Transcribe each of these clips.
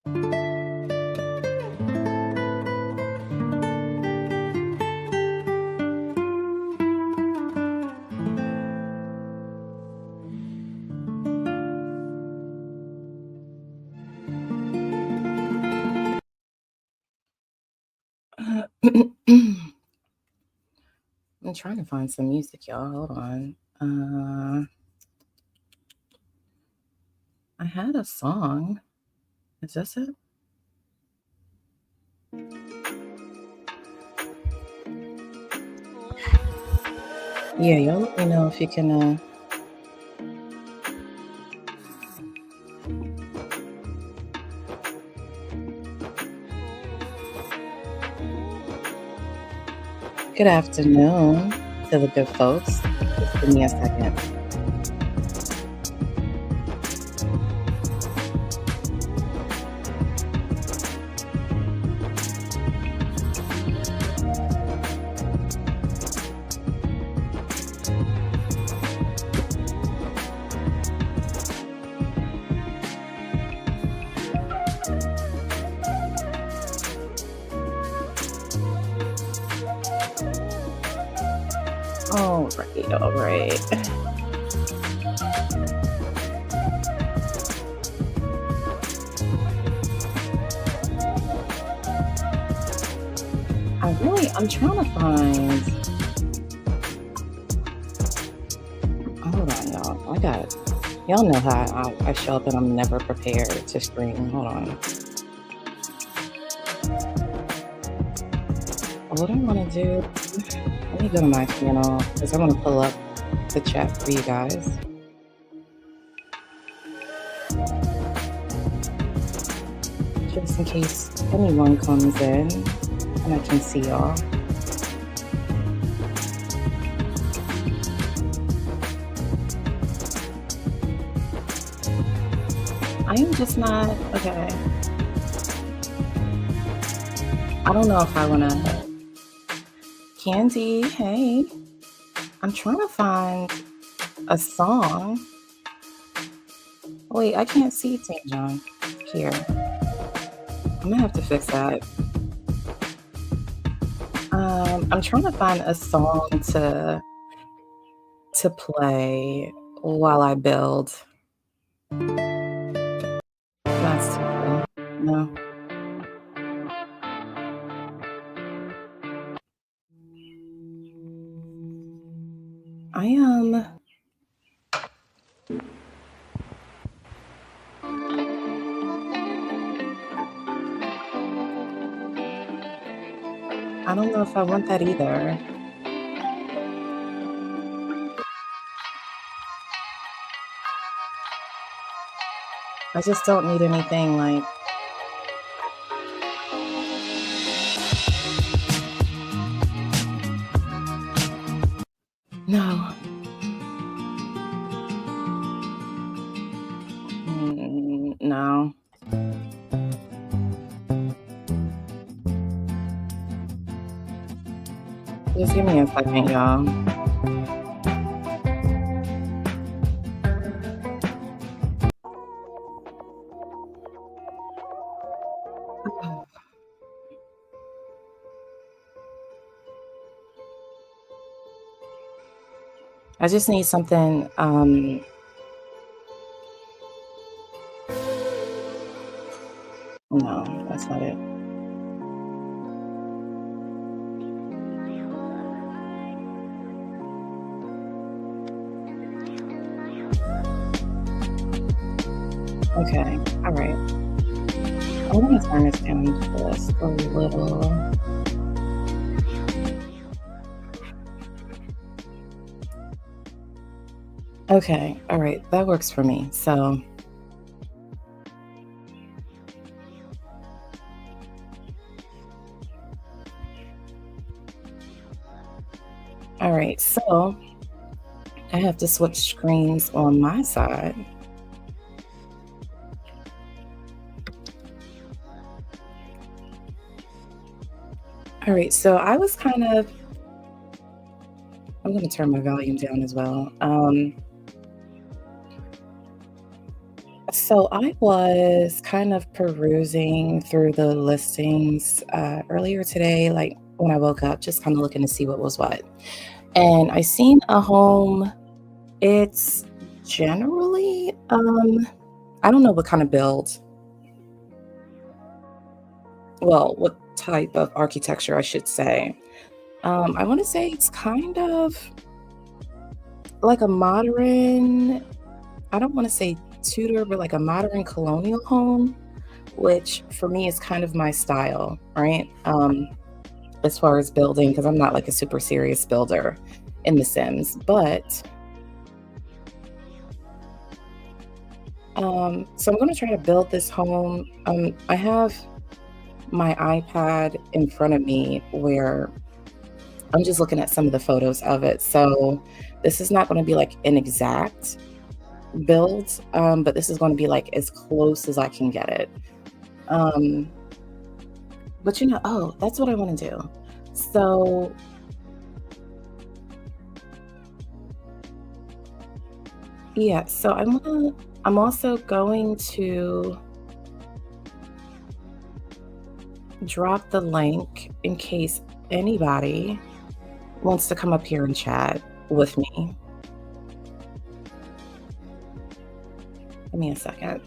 I'm trying to find some music, y'all. Hold on. I had a song. Is this it? Yeah, y'all let me know if you can good afternoon to the good folks. Just give me a second. All right. I'm trying to find. Hold on, y'all. Y'all know how I show up and I'm never prepared to stream. Hold on. What I want to do, let me go to my channel because I want to pull up the chat for you guys. Just in case anyone comes in and I can see y'all. I am just not, okay. I don't know if I want to. Candy, hey. I'm trying to find a song. Wait, I can't see St. John here. I'm gonna have to fix that. I'm trying to find a song to play while I build. That's too cool. No. I am. I don't know if I want that either. I just don't need anything like. No. No. Just give me a second, y'all. I just need something. No, that's not it. Okay, all right. I'm gonna turn this down just a little. Okay, all right, that works for me. So, all right, so I have to switch screens on my side. All right, so I was kind of. I'm going to turn my volume down as well. So I was kind of perusing through the listings earlier today, like when I woke up, just kind of looking to see what was what. And I seen a home. It's generally, I don't know what kind of build, well, what type of architecture I should say. I want to say it's kind of like a modern, I don't want to say Tudor, but like a modern colonial home, which for me is kind of my style, right? As far as building, because I'm not like a super serious builder in The Sims, but so I'm gonna try to build this home. I have my iPad in front of me where I'm just looking at some of the photos of it. So this is not going to be like an exact build, but this is going to be like as close as I can get it. Um, but oh, that's what I want to do. So yeah, so I'm also going to drop the link in case anybody wants to come up here and chat with me. Give me a second.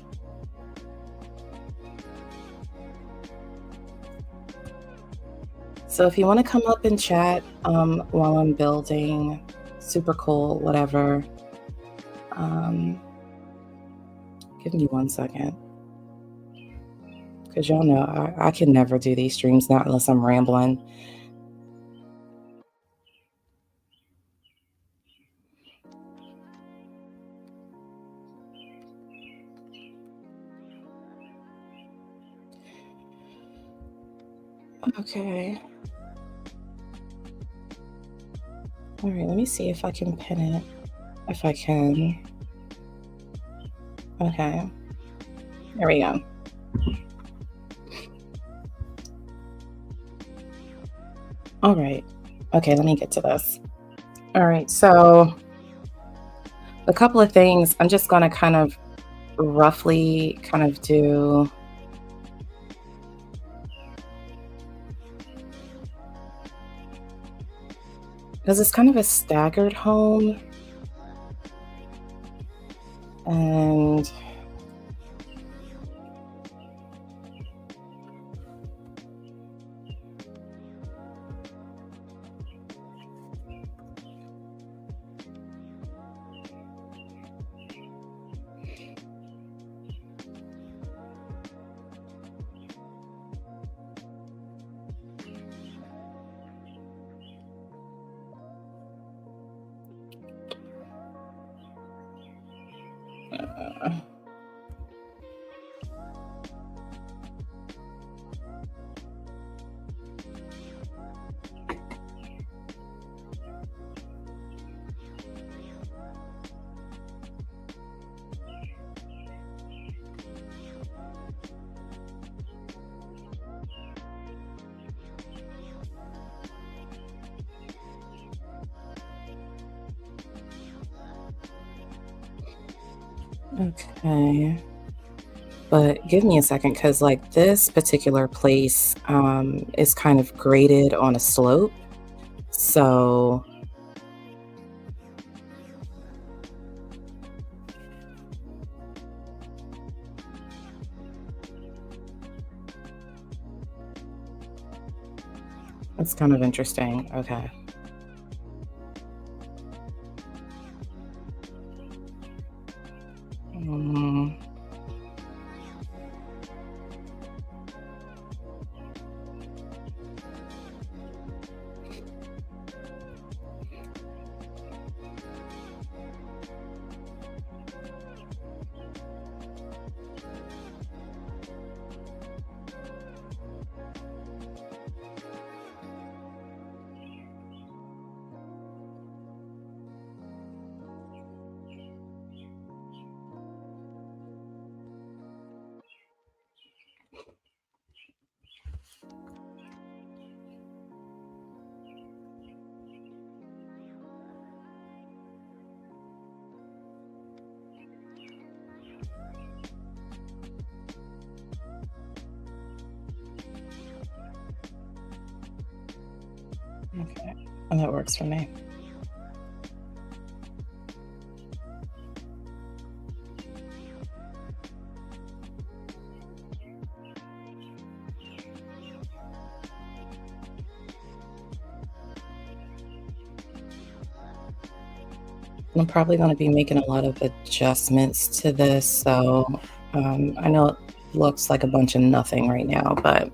So if you want to come up and chat while I'm building, super cool, whatever. Um, Give me one second. Because y'all know I can never do these streams, not unless I'm rambling. Okay. All right, let me see if I can pin it. If I can. Okay. There we go. All right. Okay, let me get to this. All right, so a couple of things I'm just going to kind of roughly kind of do. Because it's kind of a staggered home. And okay. But give me a second because, like, this particular place is kind of graded on a slope. So, it's kind of interesting. Okay. Mm, Okay, and that works for me. I'm probably gonna be making a lot of adjustments to this, so, I know it looks like a bunch of nothing right now, but,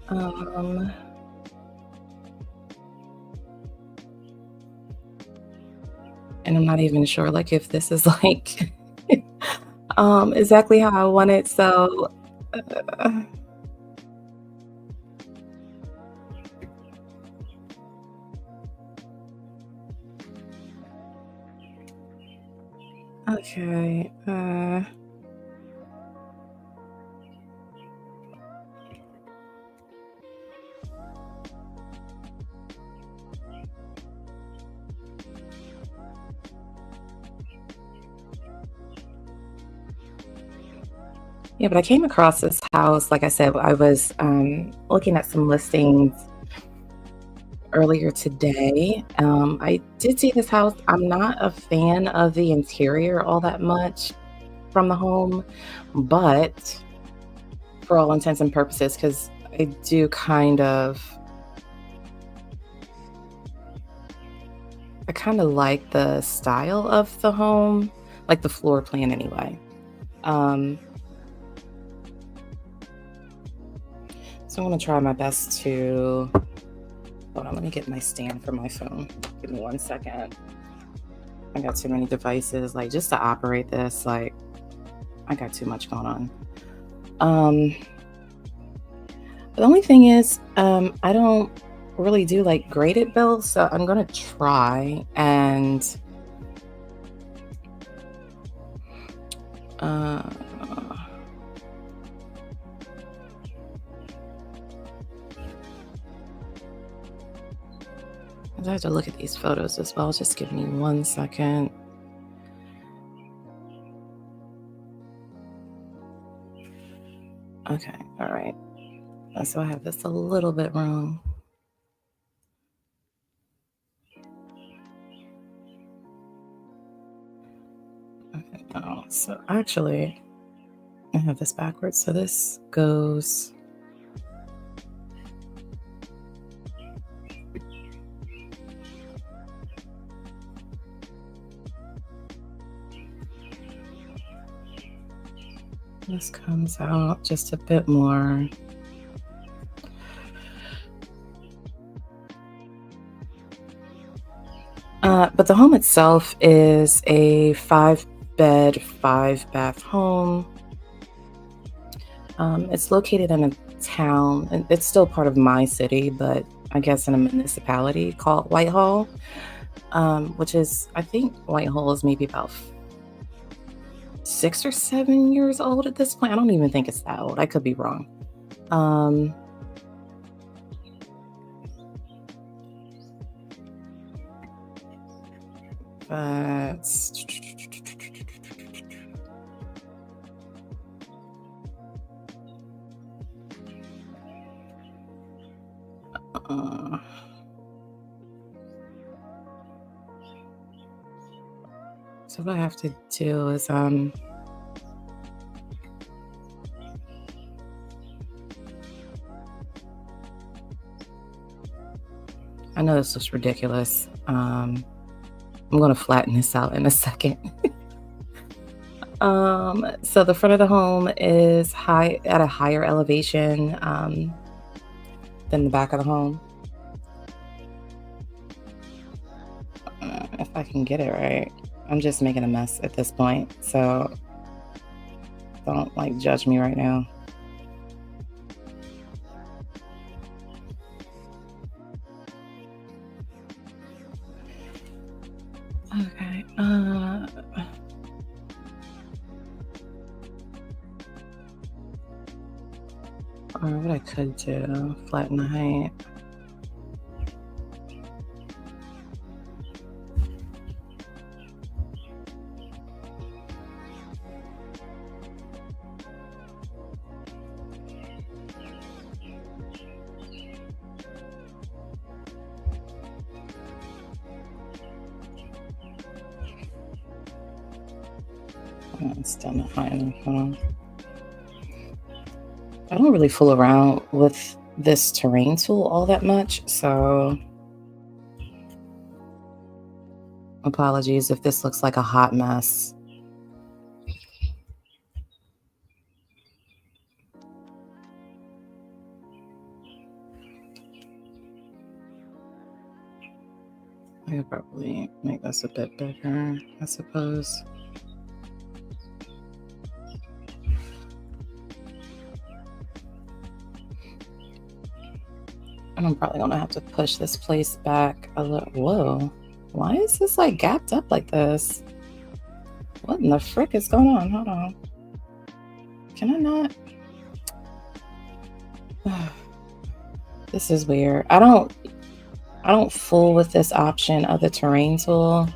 um, and I'm not even sure, like, if this is, like, exactly how I want it, so, uh, okay, yeah, but I came across this house, like I said, I was, looking at some listings earlier today. I did see this house. I'm not a fan of the interior all that much from the home, but for all intents and purposes, because I do I kind of like the style of the home, like the floor plan anyway. Um, so I'm gonna try my best to, hold on, let me get my stand for my phone. Give me 1 second. I got too many devices, like just to operate this, like I got too much going on. Um, the only thing is, I don't really do like graded bills, so I'm gonna try and uh, I have to look at these photos as well. Just give me 1 second. Okay, all right. So I have this a little bit wrong. Okay, oh, so actually, I have this backwards. So this goes. This comes out just a bit more. But the home itself is a 5 bed, 5 bath home. It's located in a town, and it's still part of my city, but I guess in a municipality called Whitehall, which is, I think Whitehall is maybe about 6 or 7 years old at this point. I don't even think it's that old. I could be wrong. Um, but uh, so what I have to do is I know this looks ridiculous. I'm gonna flatten this out in a second. So the front of the home is high at a higher elevation than the back of the home. If I can get it right. I'm just making a mess at this point, so don't like judge me right now. Okay. Or what I could do, flatten the height. No, it's still not high enough. Hold on. I don't really fool around with this terrain tool all that much, so apologies if this looks like a hot mess. I could probably make this a bit bigger, I suppose. And I'm probably gonna have to push this place back a little. Whoa, why is this like gapped up like this? What in the frick is going on? Hold on. Can I not? This is weird. I don't fool with this option of the terrain tool.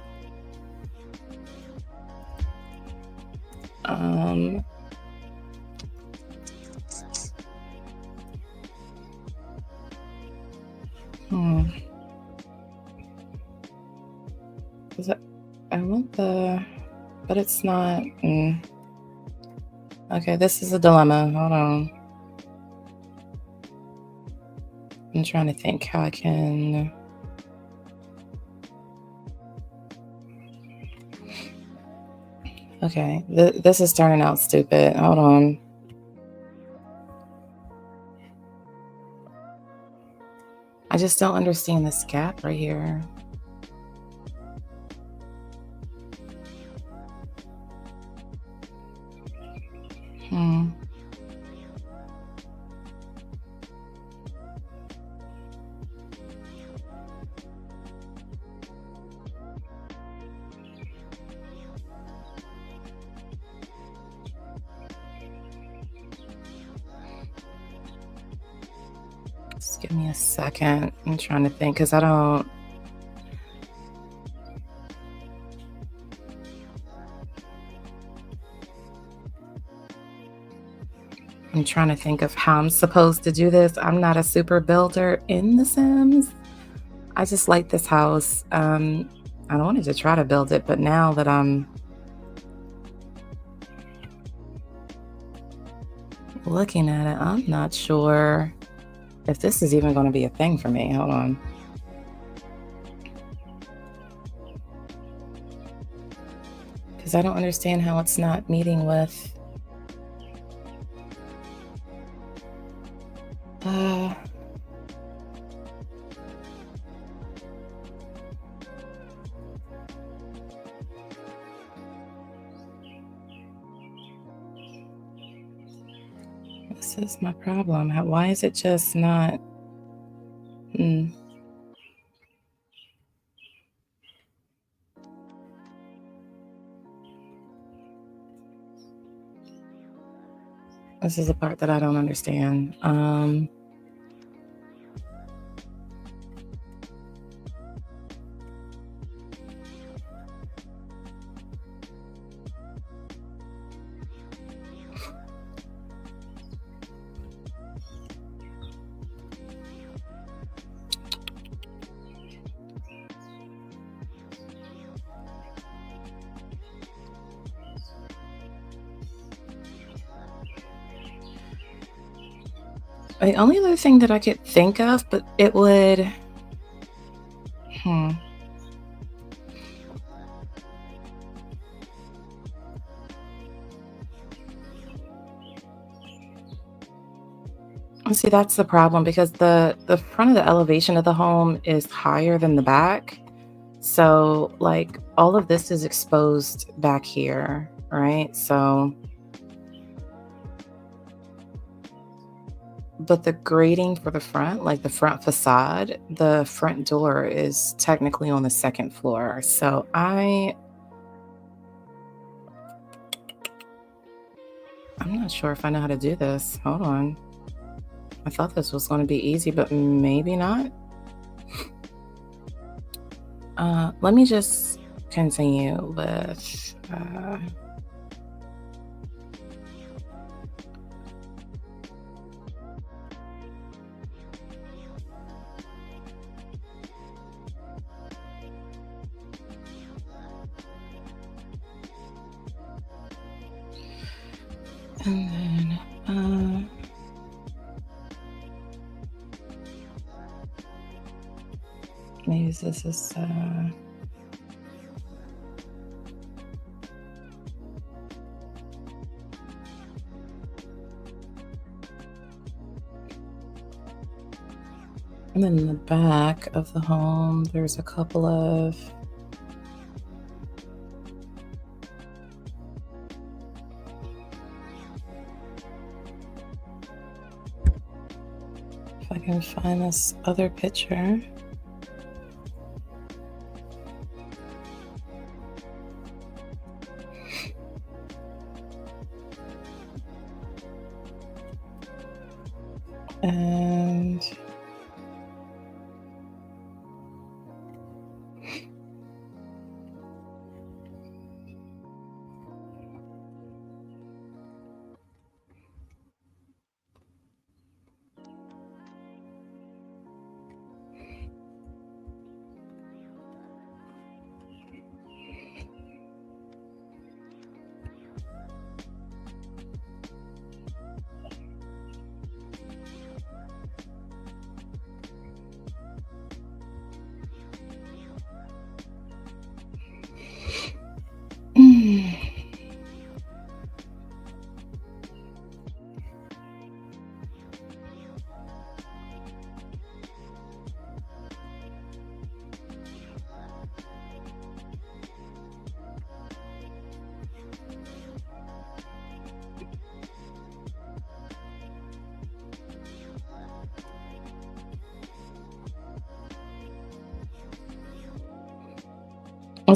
Is it, I want the, but it's not. Okay, this is a dilemma. Hold on. I'm trying to think how I can. Okay, this is turning out stupid. Hold on. I just don't understand this gap right here. Just give me a second. I'm trying to think because I'm trying to think of how I'm supposed to do this. I'm not a super builder in The Sims. I just like this house. I wanted to try to build it, but now that I'm looking at it, I'm not sure if this is even going to be a thing for me. Hold on. Because I don't understand how it's not meeting with. This is my problem. Why is it just not? This is the part that I don't understand. The only other thing that I could think of, but it would. See, that's the problem because the front of the elevation of the home is higher than the back. So, like, all of this is exposed back here, right? So, but the grading for the front, like the front facade, the front door is technically on the second floor. So I'm not sure if I know how to do this. Hold on. I thought this was going to be easy, but maybe not. Let me just continue with. And then, maybe this is, and then in the back of the home, there's a couple of if I can find this other picture. And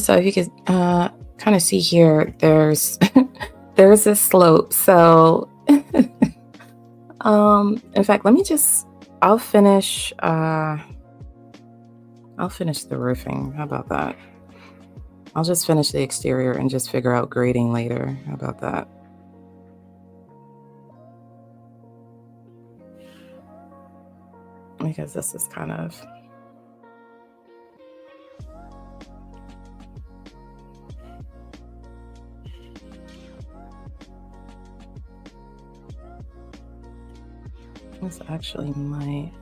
so you can kind of see here, there's there's a slope. So in fact, I'll finish the roofing. How about that? I'll just finish the exterior and just figure out grading later. How about that? Because this is kind of this actually might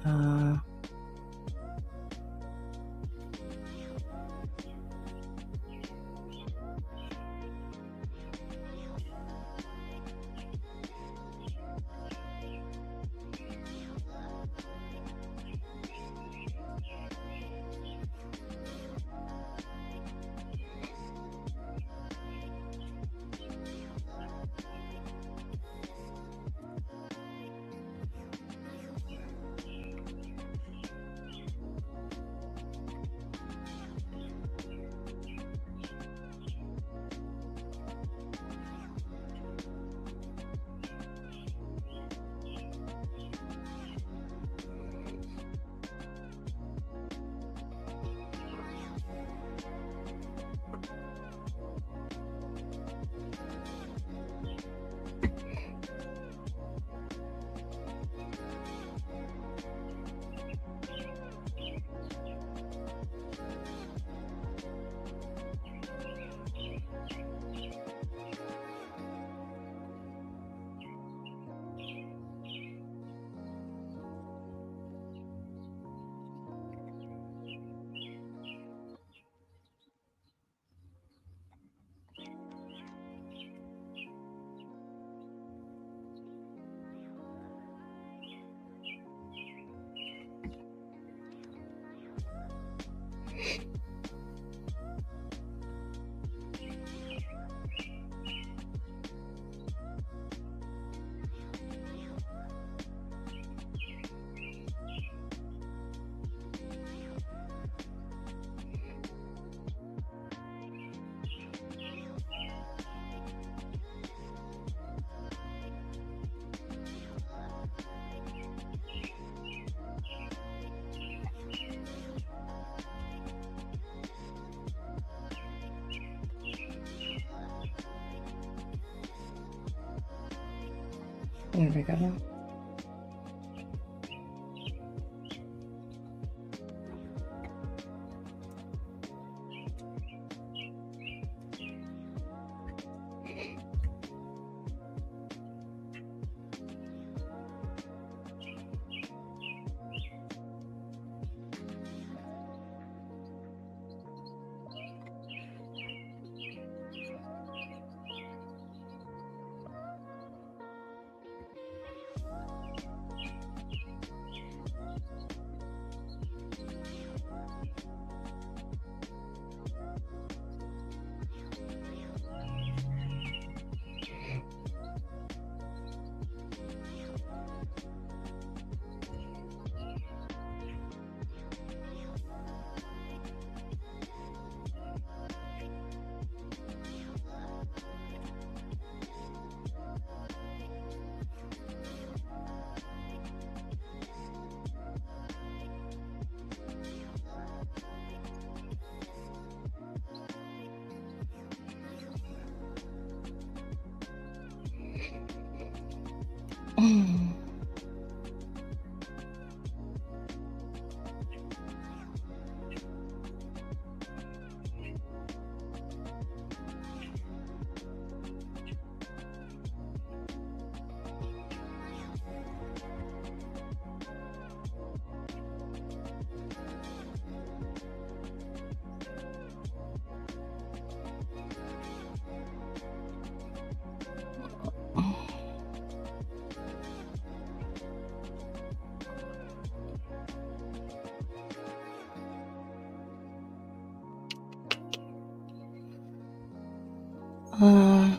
there we go. Uh,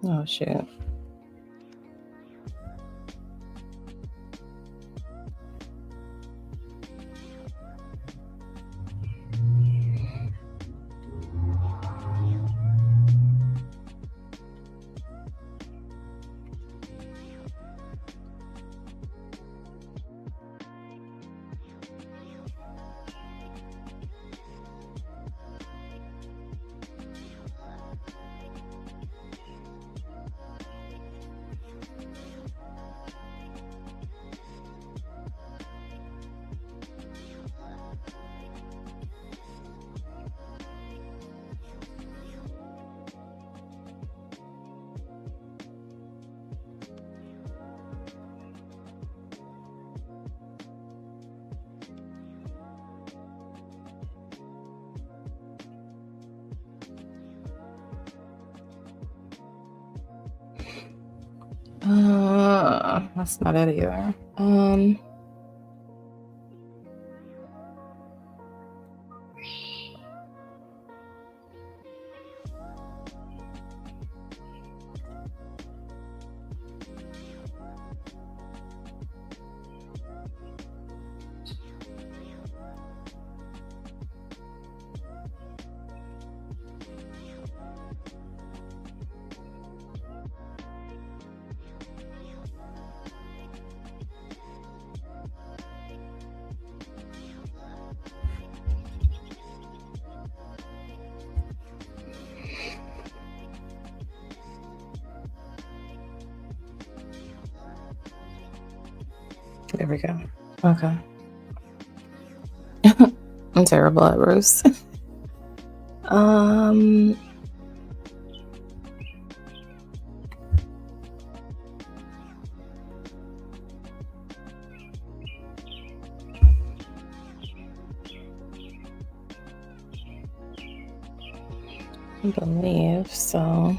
oh shit. That's not it either. There we go. Okay. I'm terrible at Bruce. um, I believe so.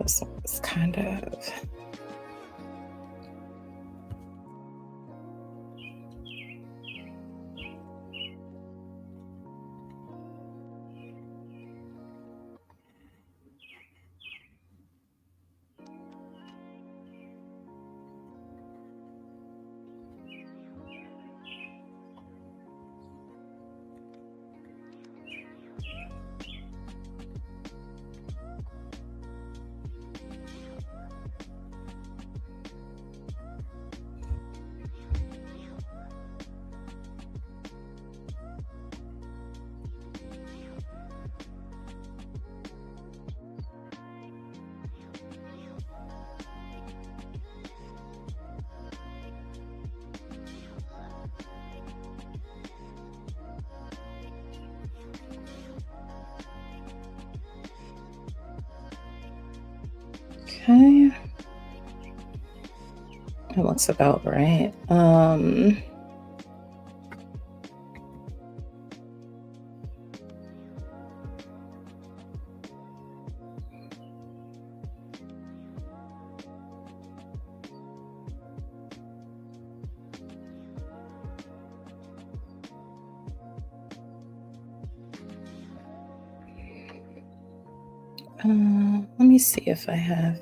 This one's kind of. Okay. It looks about right. Let me see if I have.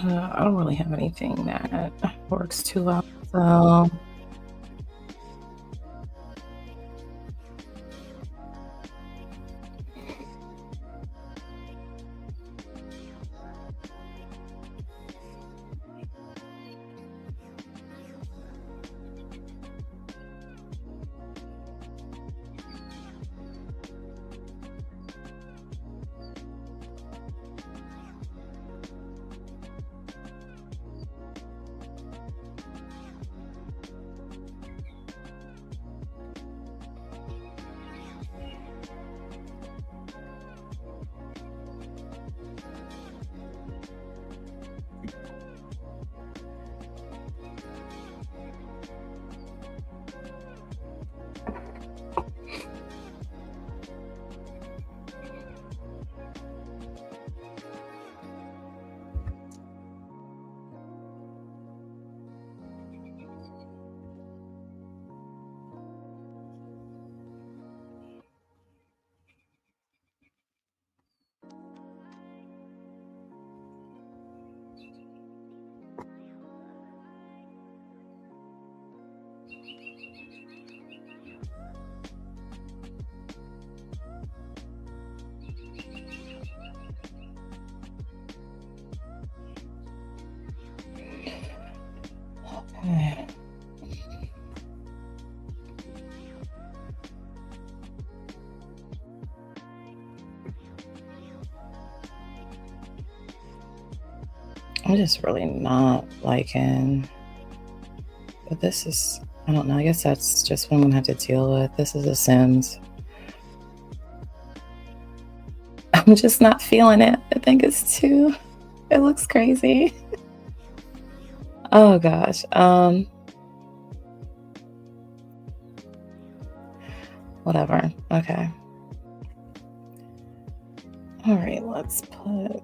I don't really have anything that works too well. So I'm just really not liking. But this is, I don't know. I guess that's just what I'm gonna have to deal with. This is a Sims. I'm just not feeling it. I think it's too. It looks crazy. Oh gosh. Whatever. Okay. All right. Let's put.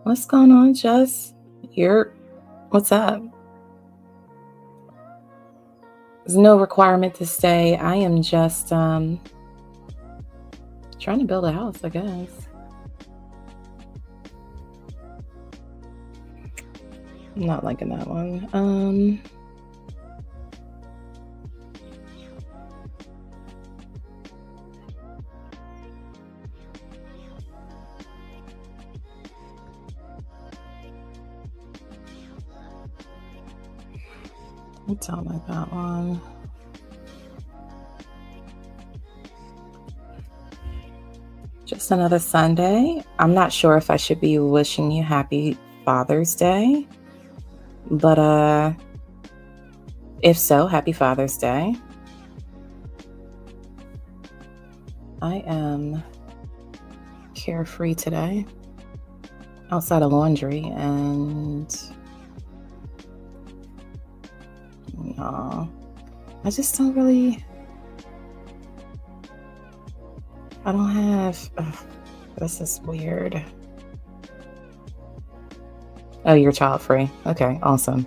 What's going on, Jess? You're. What's up? There's no requirement to stay. I am just trying to build a house, I guess. I'm not liking that one. I don't like that one. Just another Sunday. I'm not sure if I should be wishing you happy Father's Day, but if so, happy Father's Day. I am carefree today outside of laundry, and no, I just don't really. I don't have. This is weird. Oh, you're child free. Okay, awesome.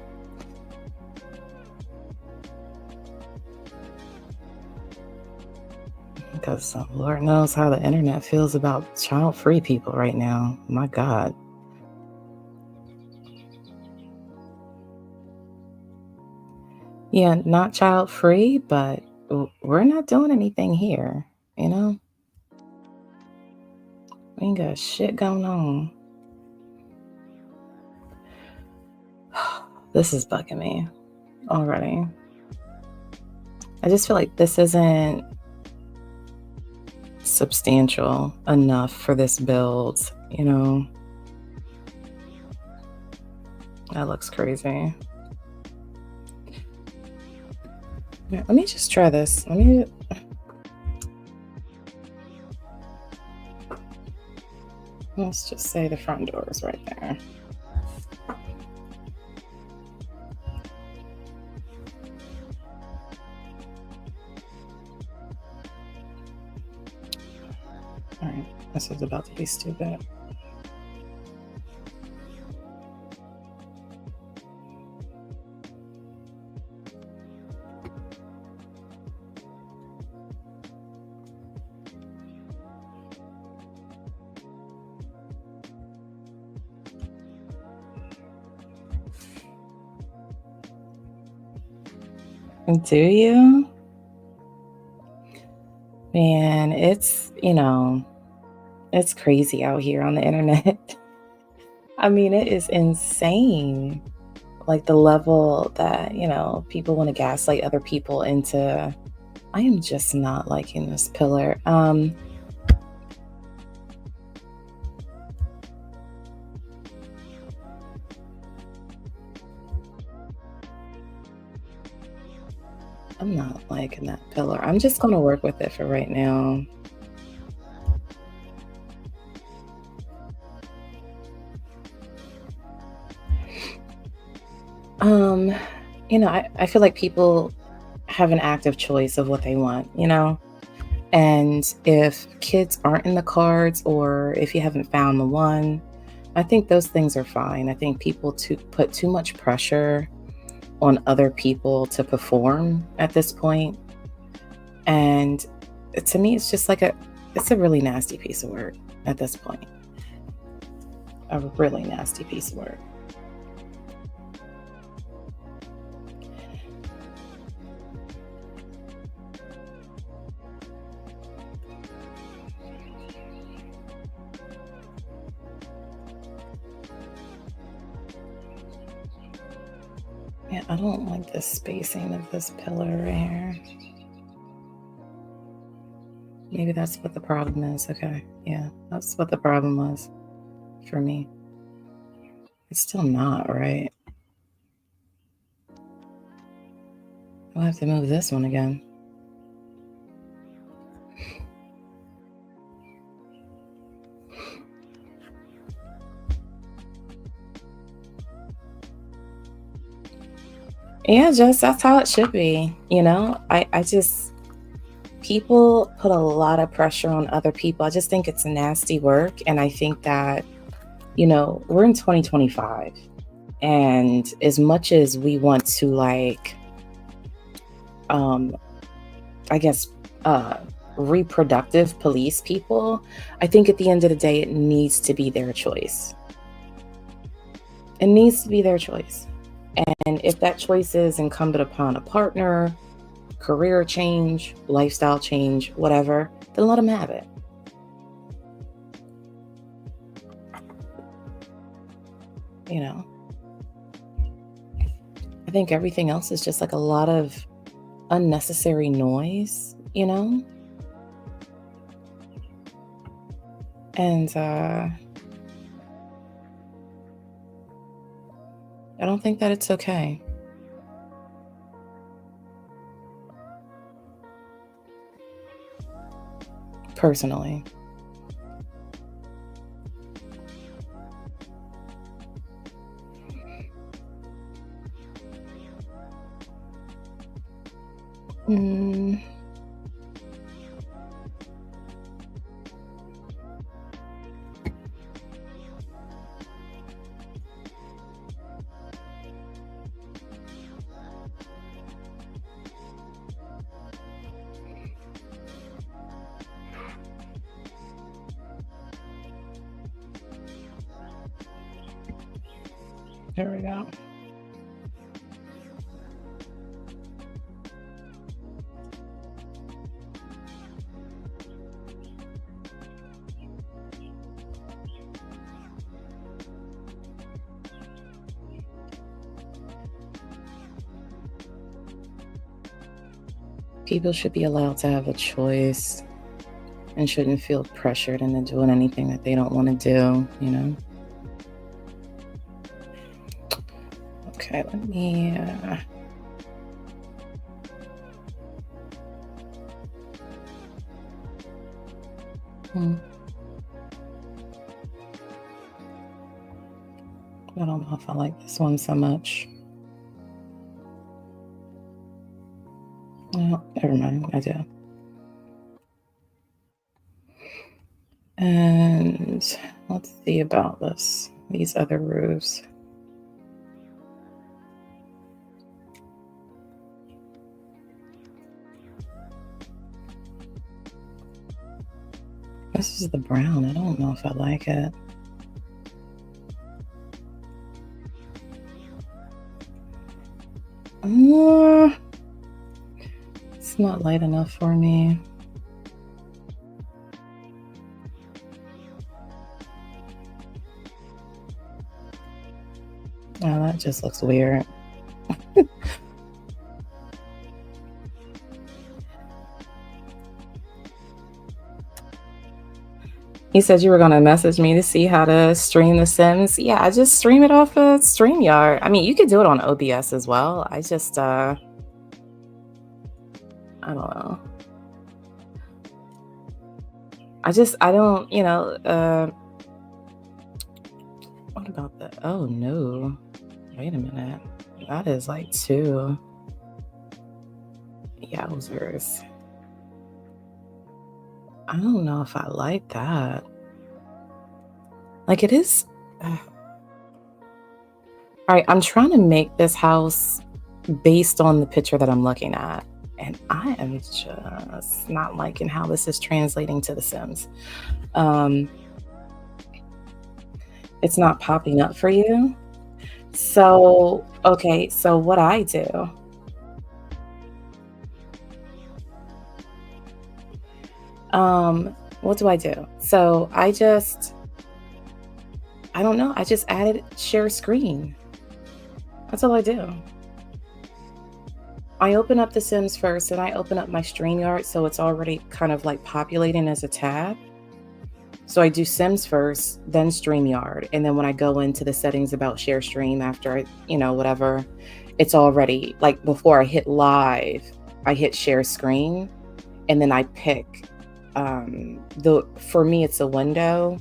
Because Lord knows how the internet feels about child free people right now. My God. Yeah, not child free, but we're not doing anything here, you know? We ain't got shit going on. This is bugging me already. I just feel like this isn't substantial enough for this build, you know? That looks crazy. Yeah, let me just try this. Let's just say the front door is right there. All right, this is about to be stupid. Do you? Man, it's crazy out here on the internet. I mean, it is insane. Like the level that, people want to gaslight other people into. I am just not liking this pillar. I'm not liking that pillar. I'm just going to work with it for right now. Um, I feel like people have an active choice of what they want, And if kids aren't in the cards or if you haven't found the one, I think those things are fine. I think people put too much pressure on other people to perform at this point. And to me, it's just it's a really nasty piece of work at this point. A really nasty piece of work. Yeah, I don't like the spacing of this pillar right here. Maybe that's what the problem is. Okay. Yeah, that's what the problem was for me. It's still not right. I'll have to move this one again. Yeah, just that's how it should be. I just people put a lot of pressure on other people. I just think it's nasty work. And I think that, we're in 2025. And as much as we want to, like, I guess, reproductive police people, I think at the end of the day, it needs to be their choice. It needs to be their choice. And if that choice is incumbent upon a partner, career change, lifestyle change, whatever, then let them have it. I think everything else is just like a lot of unnecessary noise, And I don't think that it's okay. Personally. Mm, Here we go. People should be allowed to have a choice and shouldn't feel pressured into doing anything that they don't want to do. Okay, let me. I don't know if I like this one so much. Well, never mind, I do. And let's see about these other roofs. This is the brown. I don't know if I like it. It's not light enough for me. Oh, that just looks weird. You said you were going to message me to see how to stream The Sims. Yeah, I just stream it off of StreamYard. I mean, you could do it on OBS as well. I just, I don't know. I don't, what about that? Oh, no. Wait a minute. That is like 2. Yowzers. I don't know if I like that. Like, it is. All right, I'm trying to make this house based on the picture that I'm looking at. And I am just not liking how this is translating to The Sims. It's not popping up for you. So, okay, so what I do. What do I do? So I don't know. I just added share screen. That's all I do. I open up The Sims first, and I open up my StreamYard, so it's already kind of like populating as a tab. So I do Sims first, then StreamYard, and then when I go into the settings about share stream after whatever, it's already like before I hit live, I hit share screen, and then I pick for me it's a window,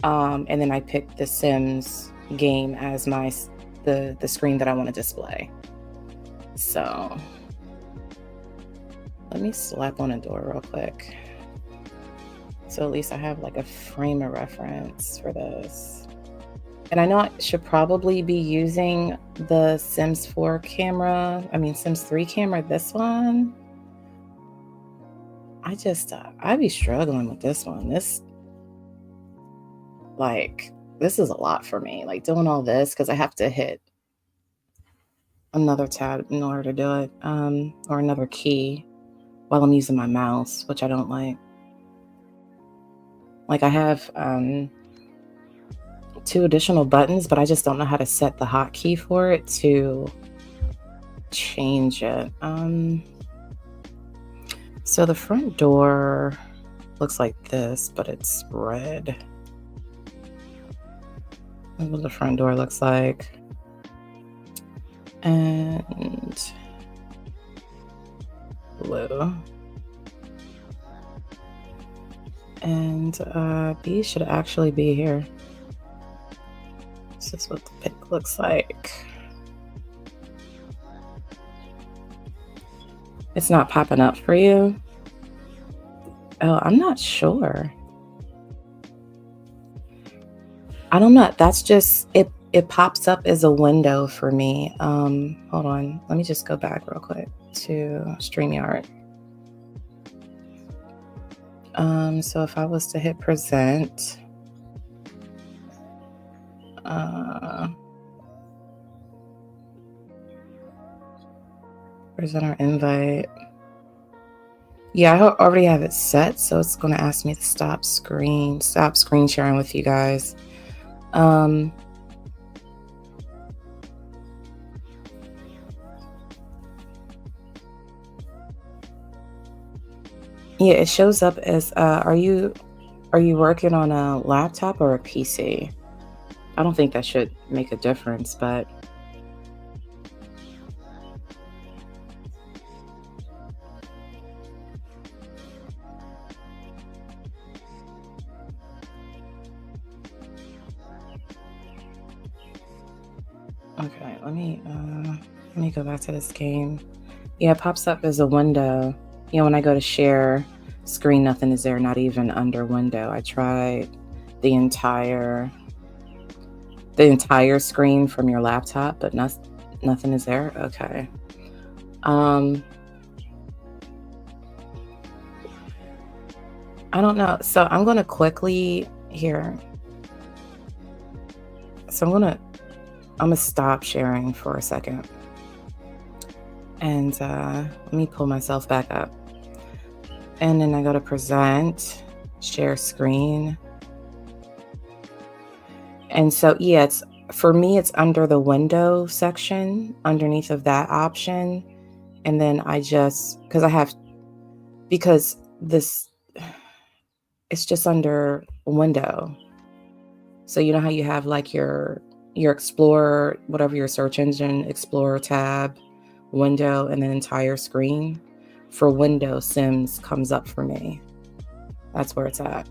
and then I pick the Sims game as the screen that I want to display. So let me slap on a door real quick. So at least I have like a frame of reference for this. And I know I should probably be using the Sims 4 camera. I mean, Sims 3 camera, this one. I'd be struggling with this one. This is a lot for me. Like doing all this, because I have to hit another tab in order to do it, or another key while I'm using my mouse, which I don't like. Like I have 2 additional buttons, but I just don't know how to set the hotkey for it to change it. So the front door looks like this, but it's red. That's what the front door looks like. And blue. And B should actually be here. This is what the pic looks like. It's not popping up for you? Oh, I'm not sure. I don't know. That's just it. It pops up as a window for me. Hold on. Let me just go back real quick to StreamYard. So if I was to hit present, present or invite. Yeah, I already have it set, so it's going to ask me to stop screen sharing with you guys. Yeah, it shows up as are you working on a laptop or a PC? I don't think that should make a difference, but okay, let me go back to this game. Yeah, it pops up as a window. When I go to share screen, nothing is there, not even under window. I tried the entire screen from your laptop, but nothing is there. Okay. I don't know. So I'm going to quickly here. So I'm going to stop sharing for a second. And let me pull myself back up. And then I go to present, share screen. And so, yeah, for me, it's under the window section, underneath of that option. And then because it's just under window. So you know how you have like your Explorer, whatever your search engine, Explorer tab, window, and then entire screen? For window, Sims comes up for me. That's where it's at.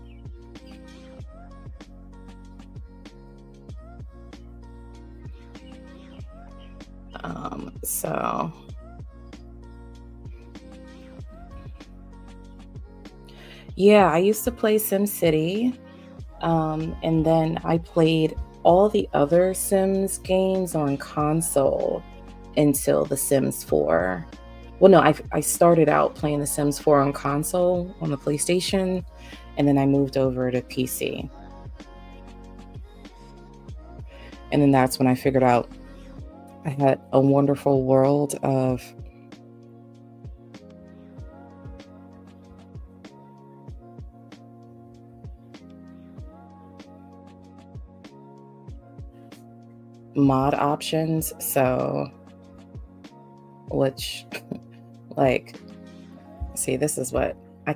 So yeah, I used to play SimCity, and then I played all the other Sims games on console until The Sims 4. Well, no, I started out playing The Sims 4 on console on the PlayStation, and then I moved over to PC. And then that's when I figured out I had a wonderful world of mod options. So which like, see, this is what I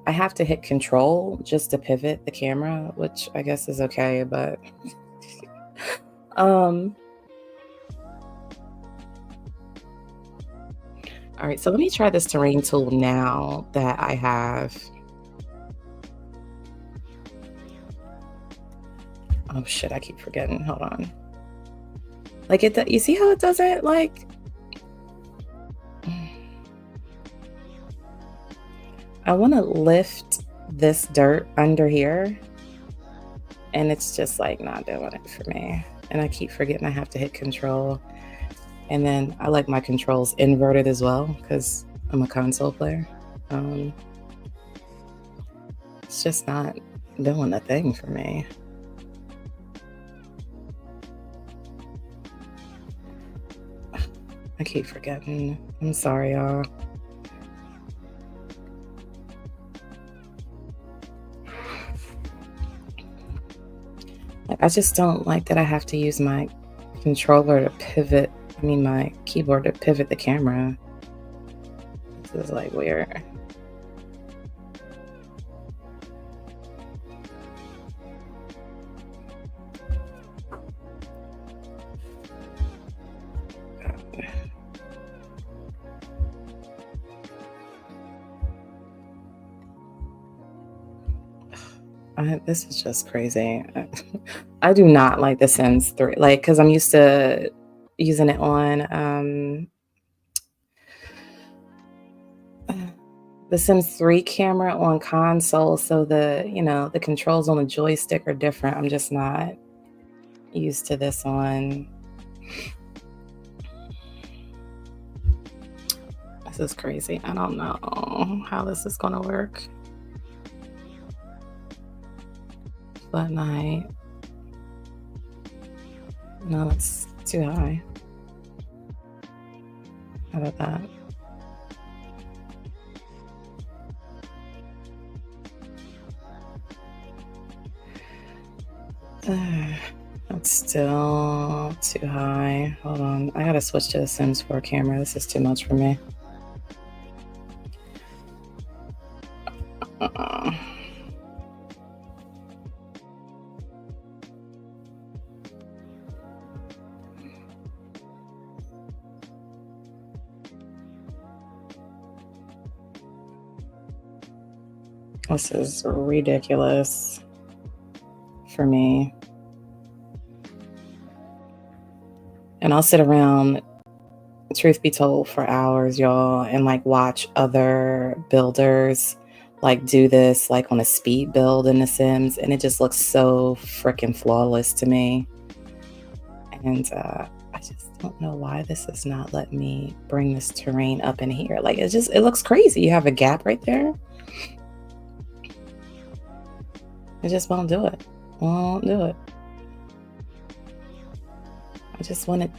have to hit control just to pivot the camera, which I guess is okay, but um all right, so let me try this terrain tool now that I have. Oh shit, I keep forgetting. Hold on. Like you see how it doesn't like I want to lift this dirt under here and it's just like not doing it for me. And I keep forgetting I have to hit control. And then I like my controls inverted as well because I'm a console player. Um, it's just not doing a thing for me. I keep forgetting. I'm sorry, y'all. I just don't like that I have to use my controller to pivot. I mean, my keyboard to pivot the camera. This is like weird. This is just crazy. I do not like The Sims 3, like, because I'm used to using it on The Sims 3 camera on console, so the controls on the joystick are different. I'm just not used to this on. This is crazy. I don't know how this is gonna work. Flat night. No, it's too high. How about that? That's still too high. Hold on. I gotta switch to the Sims 4 camera. This is too much for me. This is ridiculous for me. And I'll sit around, truth be told, for hours, y'all, and like watch other builders like do this like on a speed build in The Sims, and it just looks so freaking flawless to me. And I just don't know why this is not letting me bring this terrain up in here. Like it looks crazy. You have a gap right there. It just won't do it. Won't do it. I just want it.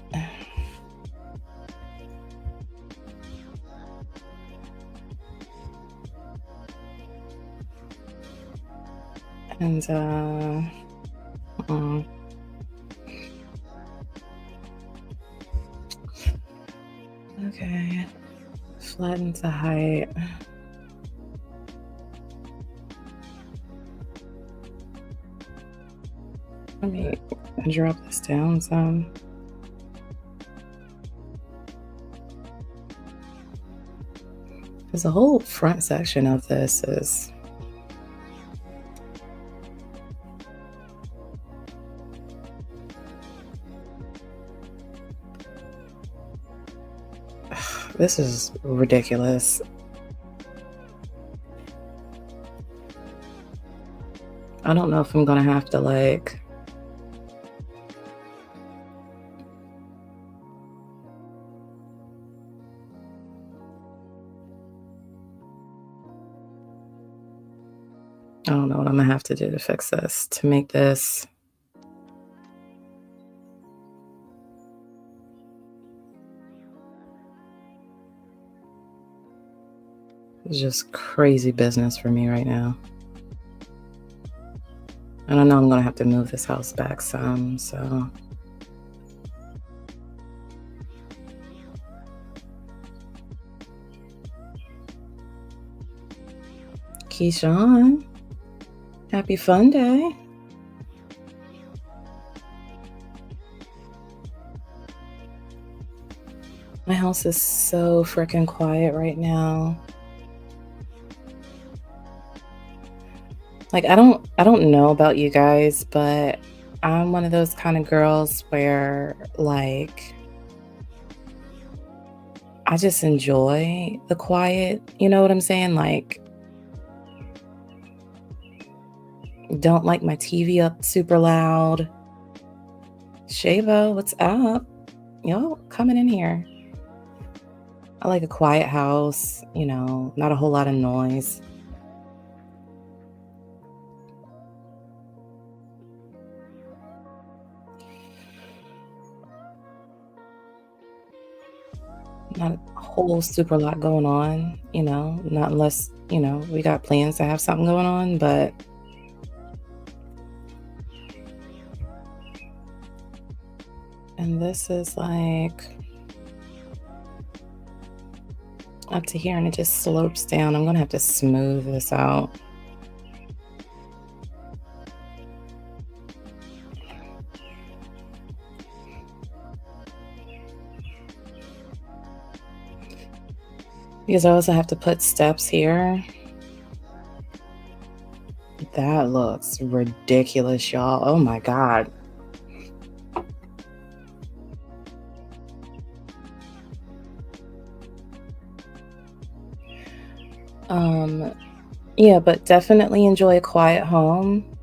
And okay, flatten to height. Let me drop this down some. Because the whole front section of this is this is ridiculous. I don't know if I'm gonna have to like I don't know what I'm gonna have to do to fix this, to make this. It's just crazy business for me right now. And I know I'm gonna have to move this house back some, so. Keyshawn. Happy Fun Day. My house is so freaking quiet right now. Like I don't know about you guys, but I'm one of those kind of girls where like I just enjoy the quiet. You know what I'm saying? Like don't like my TV up super loud. Shavo, what's up? Yo, coming in here. I like a quiet house, not a whole lot of noise. Not a whole super lot going on, not unless, we got plans to have something going on, but and this is like up to here and it just slopes down. I'm gonna have to smooth this out. Because I also have to put steps here. That looks ridiculous, y'all. Oh my God. Yeah, but definitely enjoy a quiet home.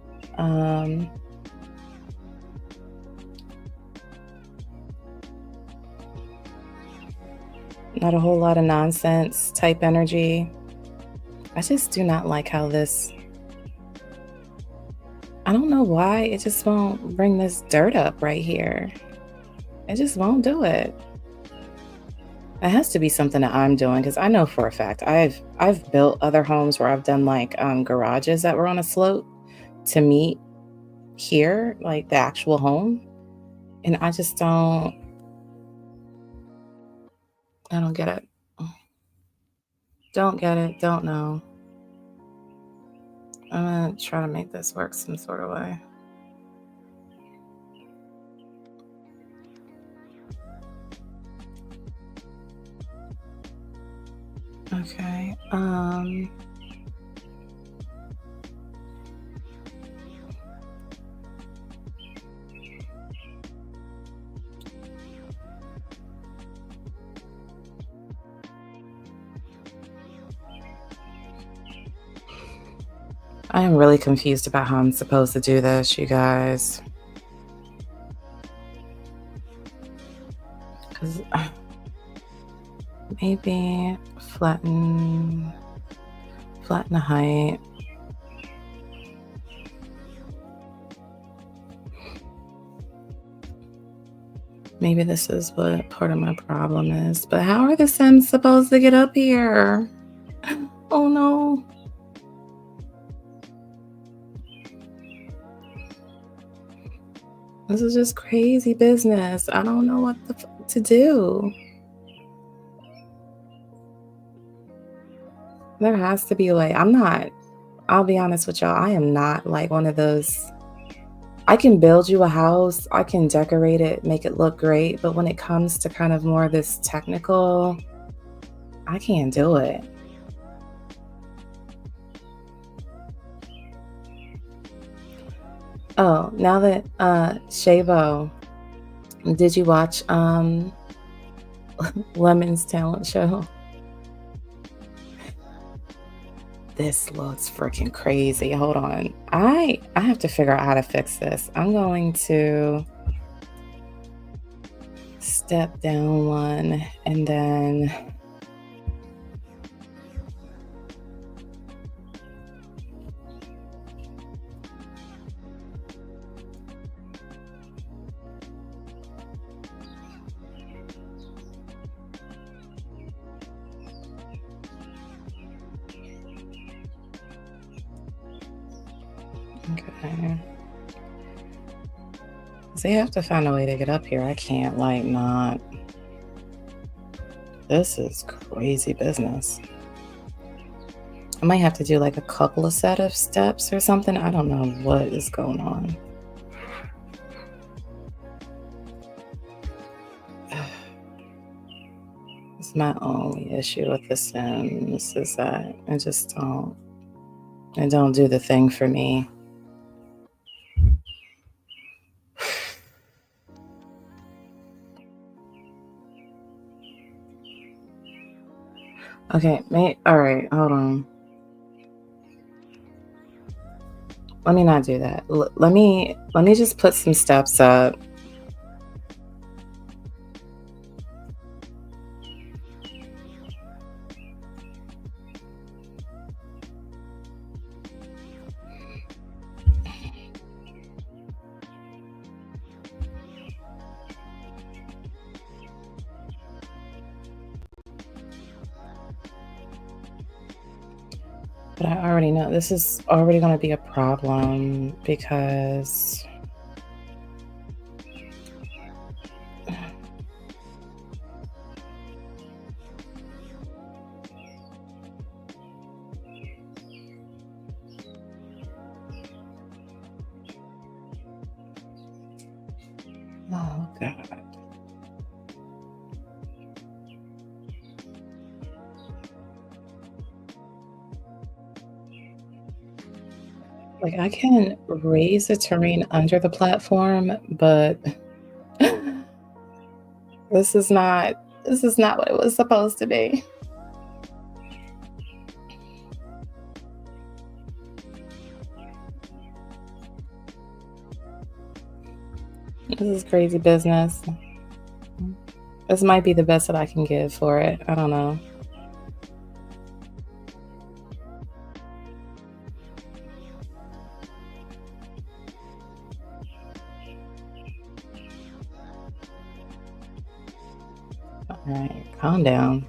Not a whole lot of nonsense type energy. I just do not like how I don't know why it just won't bring this dirt up right here. It just won't do it. It has to be something that I'm doing because I know for a fact I've built other homes where I've done like garages that were on a slope to meet here, like the actual home, and I don't get it. Don't get it. Don't know. I'm gonna try to make this work some sort of way. Okay. I am really confused about how I'm supposed to do this, you guys. Because maybe flatten the height. Maybe this is what part of my problem is. But how are the Sims supposed to get up here? Oh no. This is just crazy business. I don't know what to do. There has to be a way. I'll be honest with y'all, I am not like one of those. I can build you a house, I can decorate it, make it look great, but when it comes to kind of more this technical, I can't do it. Oh, now that Shavo, did you watch Lemon's talent show? This looks freaking crazy. Hold on. I have to figure out how to fix this. I'm going to step down one and then okay. So you have to find a way to get up here. I can't like not. This is crazy business. I might have to do like a couple of set of steps or something. I don't know what is going on. It's my only issue with The Sims is that it don't do the thing for me. Okay, all right, hold on. Let me not do that. Let me just put some steps up. But I already know this is already going to be a problem because oh god. Like I can raise the terrain under the platform, but this is not what it was supposed to be. This is crazy business. This might be the best that I can give for it. I don't know. All right, calm down.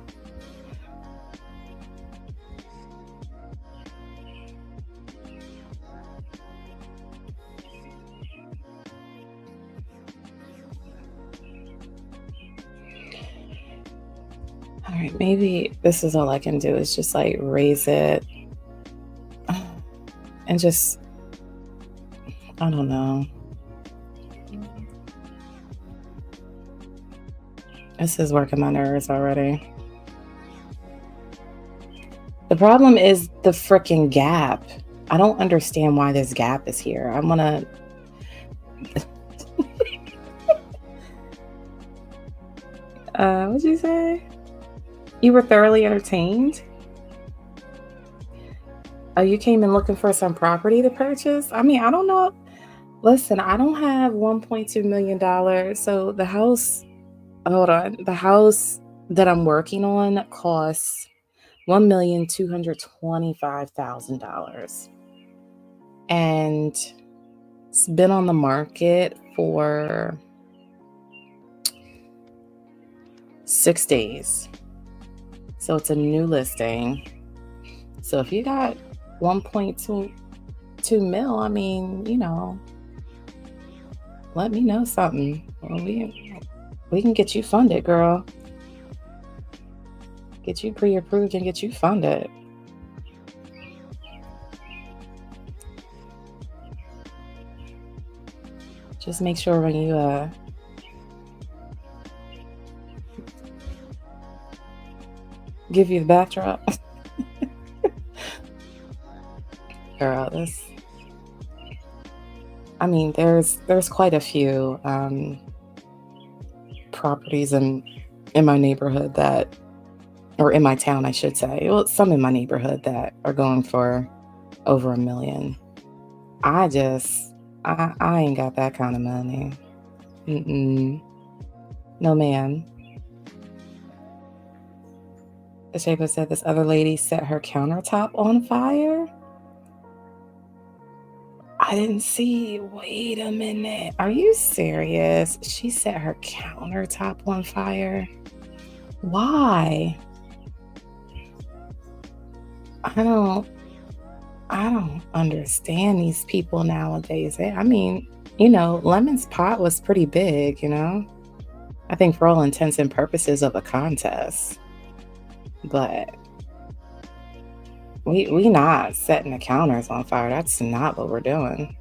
All right, maybe this is all I can do is just like raise it and just, I don't know. This is working my nerves already. The problem is the freaking gap. I don't understand why this gap is here. I'm gonna. What'd you say? You were thoroughly entertained? Oh, you came in looking for some property to purchase? I mean, I don't know. Listen, I don't have $1.2 million. So the house, hold on, the house that I'm working on costs $1,225,000. And it's been on the market for 6 days. So it's a new listing. So if you got 1.2 mil, I mean, let me know something. Well, we can get you funded, girl. Get you pre-approved and get you funded. Just make sure when you give you the backdrop. Girl, there's quite a few properties in my neighborhood or in my town, I should say. Well, some in my neighborhood that are going for over $1 million. I ain't got that kind of money. Mm-mm. No, ma'am. The Shaper said this other lady set her countertop on fire. I didn't see. Wait a minute. Are you serious? She set her countertop on fire. Why? I don't understand these people nowadays. I mean, Lemon's pot was pretty big. I think for all intents and purposes of a contest. But We not setting the counters on fire. That's not what we're doing.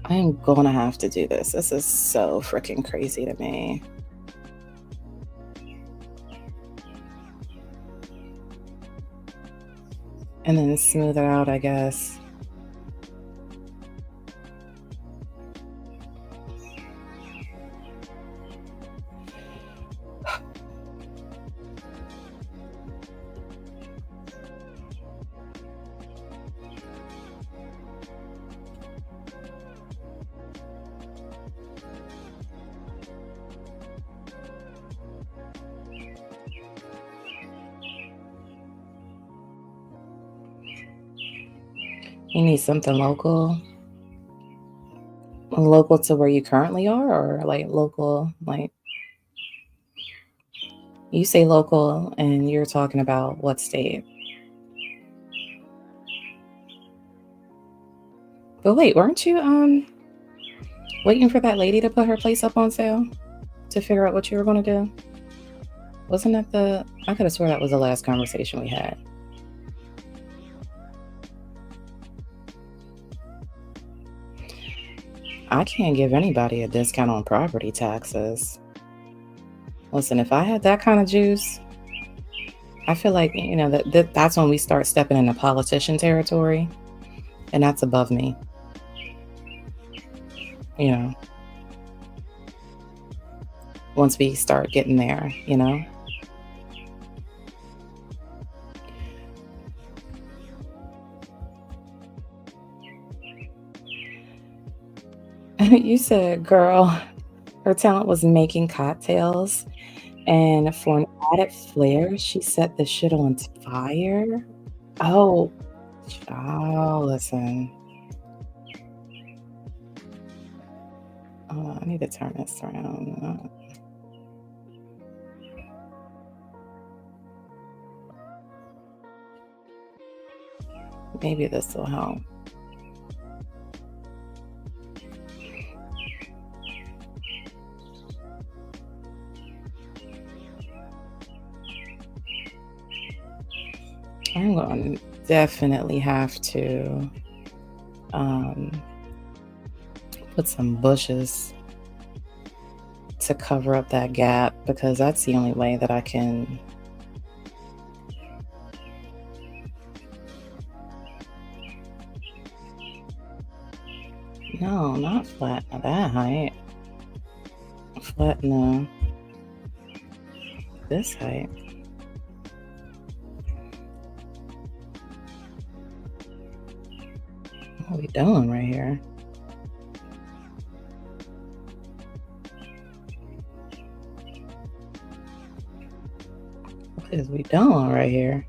I am gonna have to do this. This is so freaking crazy to me. And then smooth it out, I guess. You need something local to where you currently are, or like local, like you say local and you're talking about what state? But wait, weren't you waiting for that lady to put her place up on sale to figure out what you were gonna do? Wasn't that the I could have swore that was the last conversation we had. I can't give anybody a discount on property taxes. Listen, if I had that kind of juice, I feel like, that's when we start stepping into politician territory, and that's above me, you know, once we start getting there. You said, girl, her talent was making cocktails, and for an added flair, she set the shit on fire. Oh, oh, listen. I need to turn this around. Maybe this will help. I'm going to definitely have to um, put some bushes to cover up that gap, because that's the only way that I can. No, not flatten that height. Flatten this height. What are we doing right here? What is we doing right here?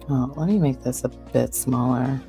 Oh, let me make this a bit smaller.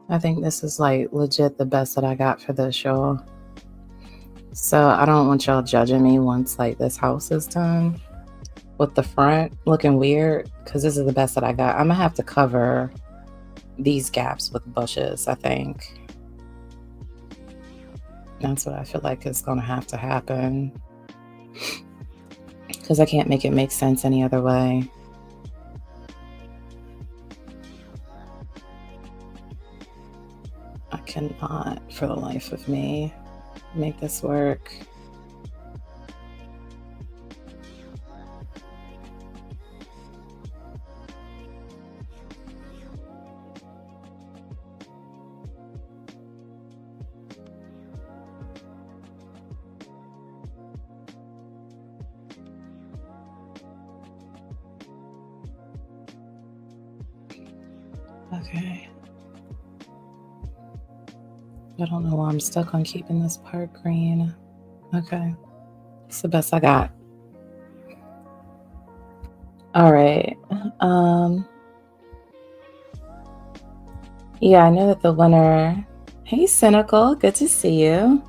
I think this is like legit the best that I got for this show. So I don't want y'all judging me once like this house is done with the front looking weird, because this is the best that I got. I'm gonna have to cover these gaps with bushes, I think. That's what I feel like is gonna have to happen, because I can't make it make sense any other way. I cannot, for the life of me, make this work. Okay. I don't know why I'm stuck on keeping this part green. Okay. It's the best I got. All right. Yeah, I know that the winner. Hey, Cynical, good to see you.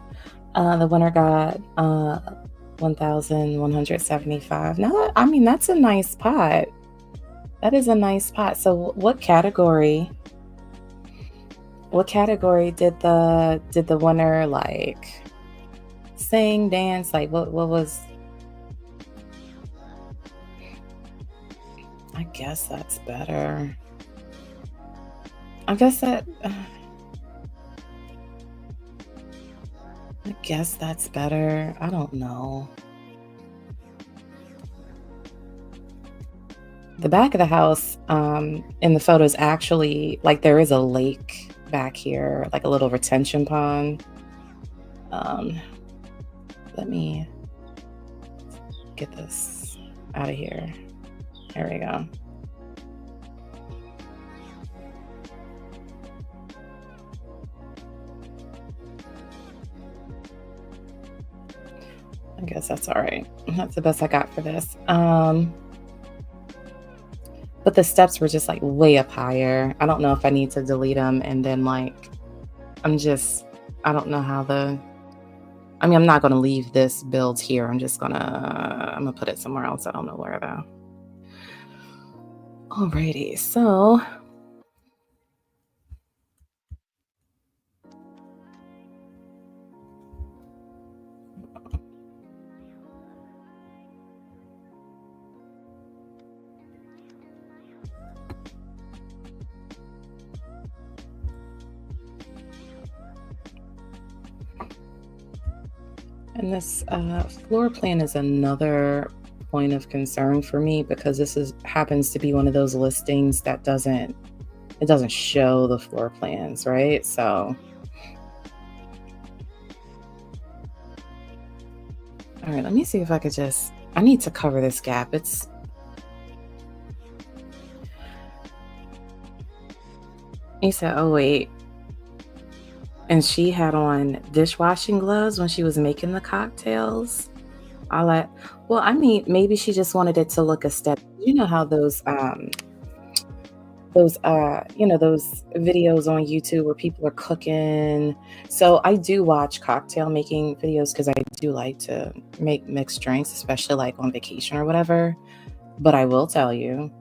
The winner got 1,175. Now, I mean, that's a nice pot. That is a nice pot. So, what category? What category did the winner like sing, dance? Like, what was? I guess that's better. I guess that. I guess that's better. I don't know. The back of the house, in the photos, actually, like there is a lake back here, like a little retention pond. Um, Let me get this out of here. There we go. I guess that's all right. That's the best I got for this. But the steps were just like way up higher. I don't know if I need to delete them and then like I don't know how I mean, I'm not going to leave this build here. I'm going to put it somewhere else. I don't know where though. Alrighty, so and this floor plan is another point of concern for me because happens to be one of those listings that doesn't show the floor plans, right? So all right, let me see if I could I need to cover this gap. You said, oh wait, and she had on dishwashing gloves when she was making the cocktails. Well, I mean, maybe she just wanted it to look aesthetic. You know how those videos on YouTube where people are cooking. So I do watch cocktail making videos because I do like to make mixed drinks, especially like on vacation or whatever. But I will tell you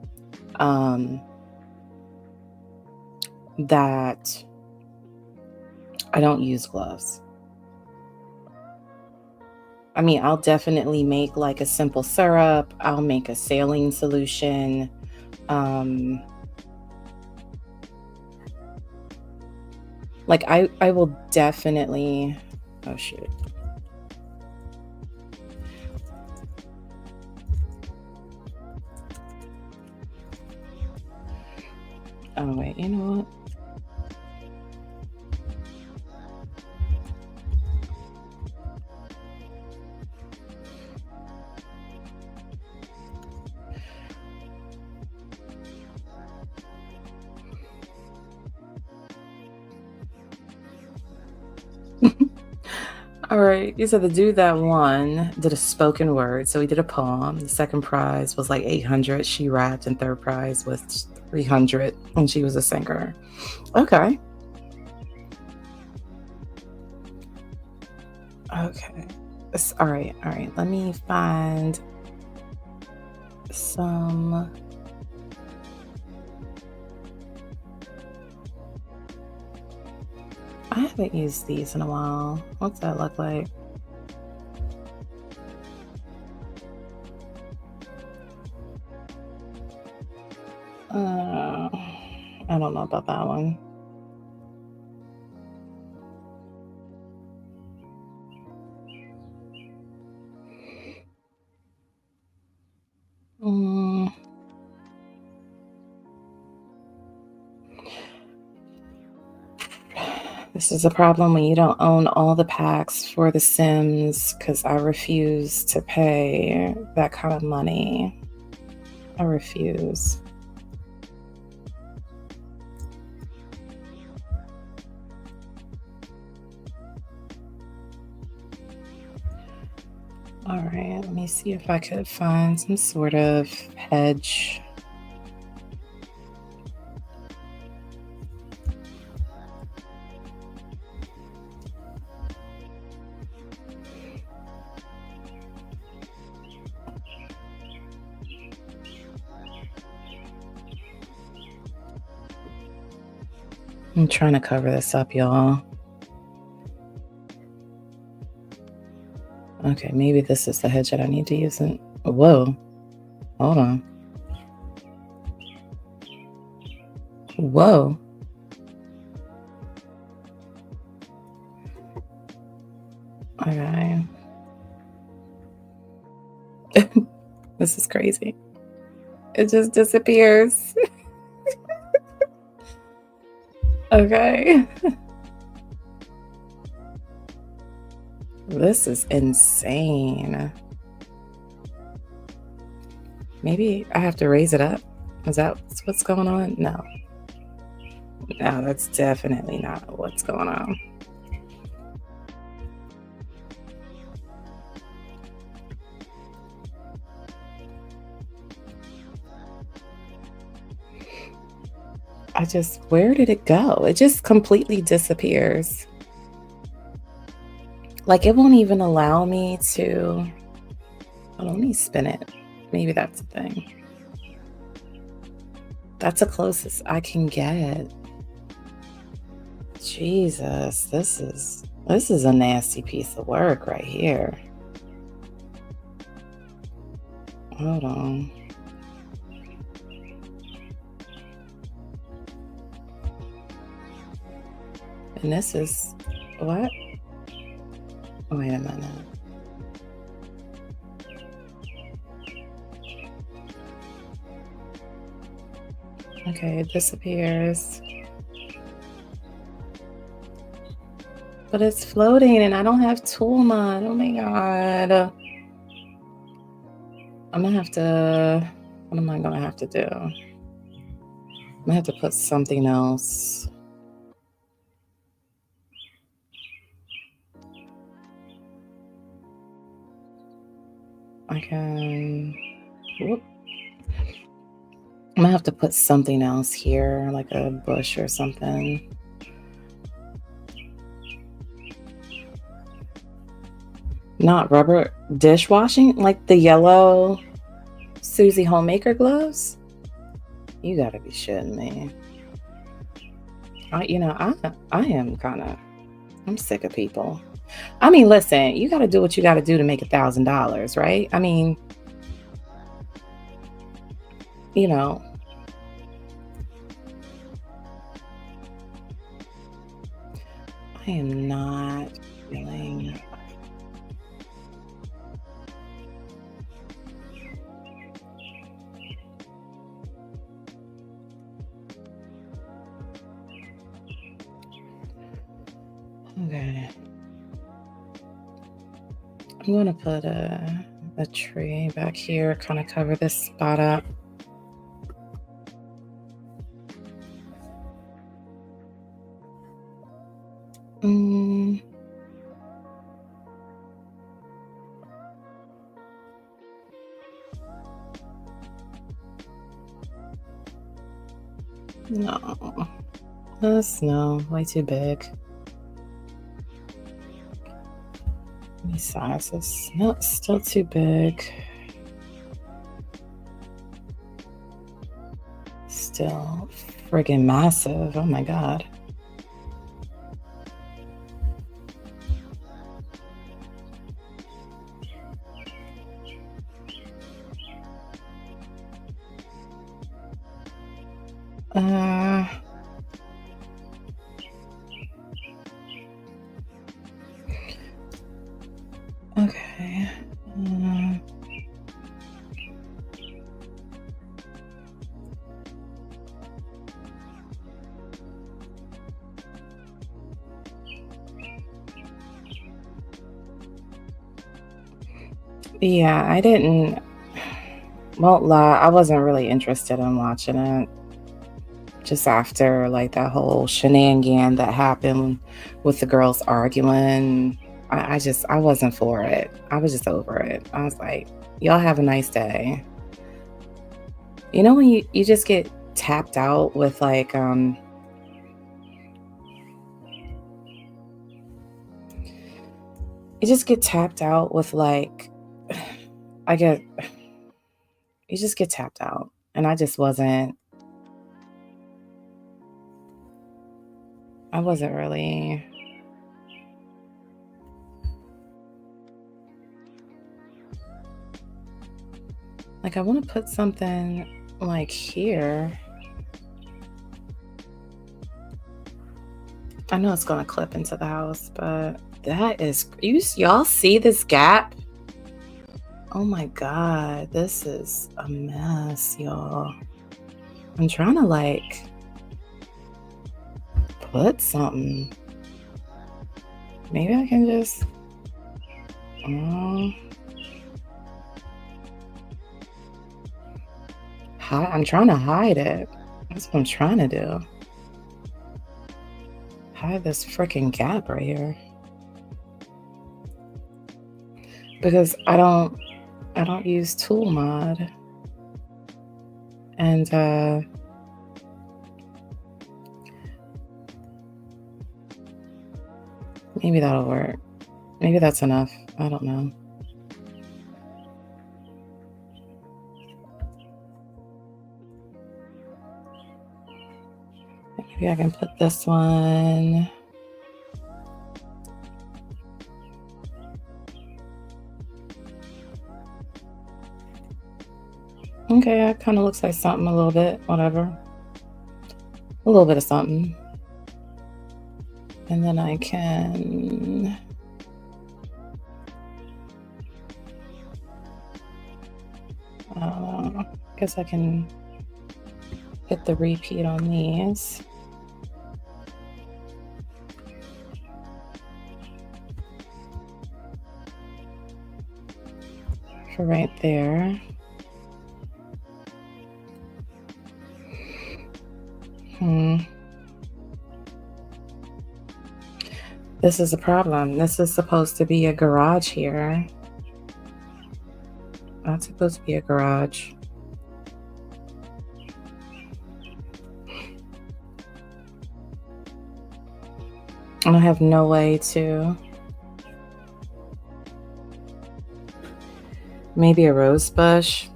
that I don't use gloves. I mean, I'll definitely make like a simple syrup. I'll make a saline solution. Like I will definitely, oh shoot. Oh wait, you know what? All right, you said the dude that won did a spoken word. So he did a poem. The second prize was like 800. She rapped, and third prize was 300, and she was a singer. Okay. Okay. All right. All right. Let me find some. I haven't used these in a while. What's that look like? I don't know about that one. Mm. This is a problem when you don't own all the packs for The Sims because I refuse to pay that kind of money. I refuse. All right, let me see if I could find some sort of hedge. I'm trying to cover this up, y'all. Okay, maybe this is the hedge that I need to use. Whoa, hold on. Whoa. Okay. This is crazy. It just disappears. Okay. This is insane. Maybe I have to raise it up. Is that what's going on? No. No, that's definitely not what's going on. Where did it go? It just completely disappears. Like, it won't even allow me to. Oh, let me spin it. Maybe that's the thing. That's the closest I can get. Jesus, this is a nasty piece of work right here. Hold on. And this is what? Wait a minute. Okay, it disappears. But it's floating and I don't have tool mod. Oh my god. I'm gonna have to. What am I gonna have to do? I'm gonna have to put something else. I can. Whoop. I'm gonna have to put something else here, like a bush or something. Not rubber dishwashing, like the yellow Susie Homemaker gloves? You gotta be shitting me. I am I'm sick of people. I mean, listen, you gotta do what you gotta do to make $1,000, right? I mean, you know, I am not feeling. Okay. I'm gonna put a tree back here, kind of cover this spot up. No. No, way too big. Any sizes? No, still too big. Still friggin' massive. Oh my god. Okay. Yeah, won't lie, I wasn't really interested in watching it. Just after like that whole shenanigan that happened with the girls arguing. I wasn't for it. I was just over it. I was like, y'all have a nice day. You know when you just get tapped out with like you just get tapped out with like I get you just get tapped out. And I wasn't really like I want to put something like here. I know it's gonna clip into the house, but that is y'all see this gap? Oh my god, this is a mess, y'all. I'm trying to like put something. Maybe I can just I'm trying to hide it. That's what I'm trying to do. Hide this freaking gap right here. Because I don't use Tool Mod. And maybe that'll work. Maybe that's enough. I don't know. Maybe I can put this one. Okay, it kind of looks like something a little bit, whatever. A little bit of something. And then I can... I don't know. I guess I can hit the repeat on these. For right there. This is a problem. This is supposed to be a garage here. Not supposed to be a garage. I have no way to... Maybe a rose bush.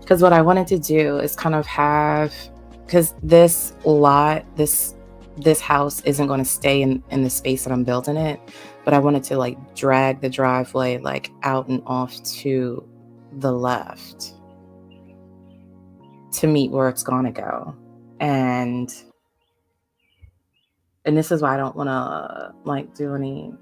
Because what I wanted to do is kind of have... Because this lot, this house isn't going to stay in the space that I'm building it. But I wanted to like drag the driveway like out and off to the left to meet where it's going to go. And this is why I don't want to like do any...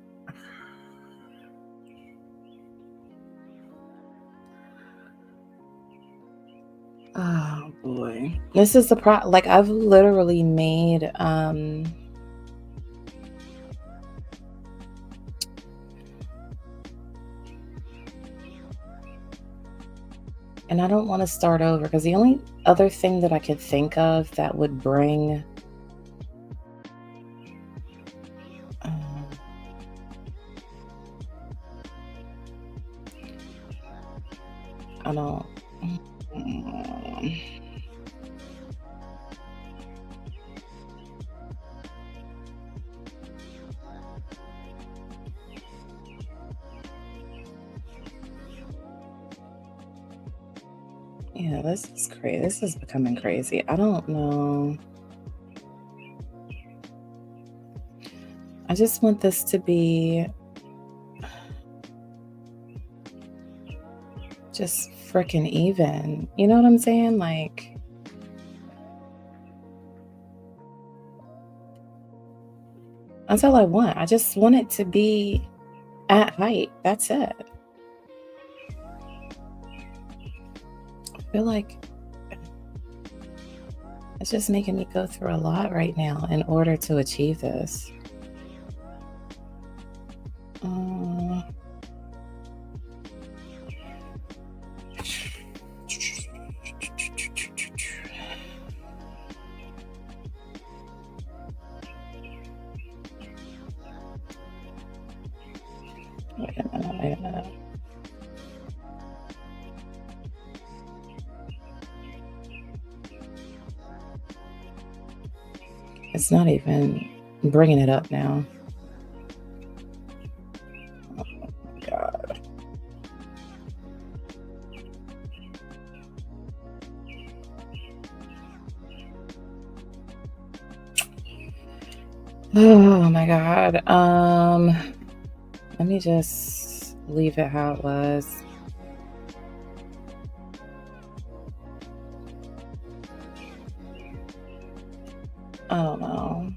Oh boy. This is the like I've literally made and I don't want to start over because the only other thing that I could think of that would bring I don't... Yeah, this is crazy. This is becoming crazy. I don't know. I just want this to be just freaking even. You know what I'm saying? Like, that's all I want. I just want it to be at height. That's it. I feel like it's just making me go through a lot right now in order to achieve this. It's not even bringing it up now. Oh my God. Oh my God. Let me just leave it how it was. I don't know.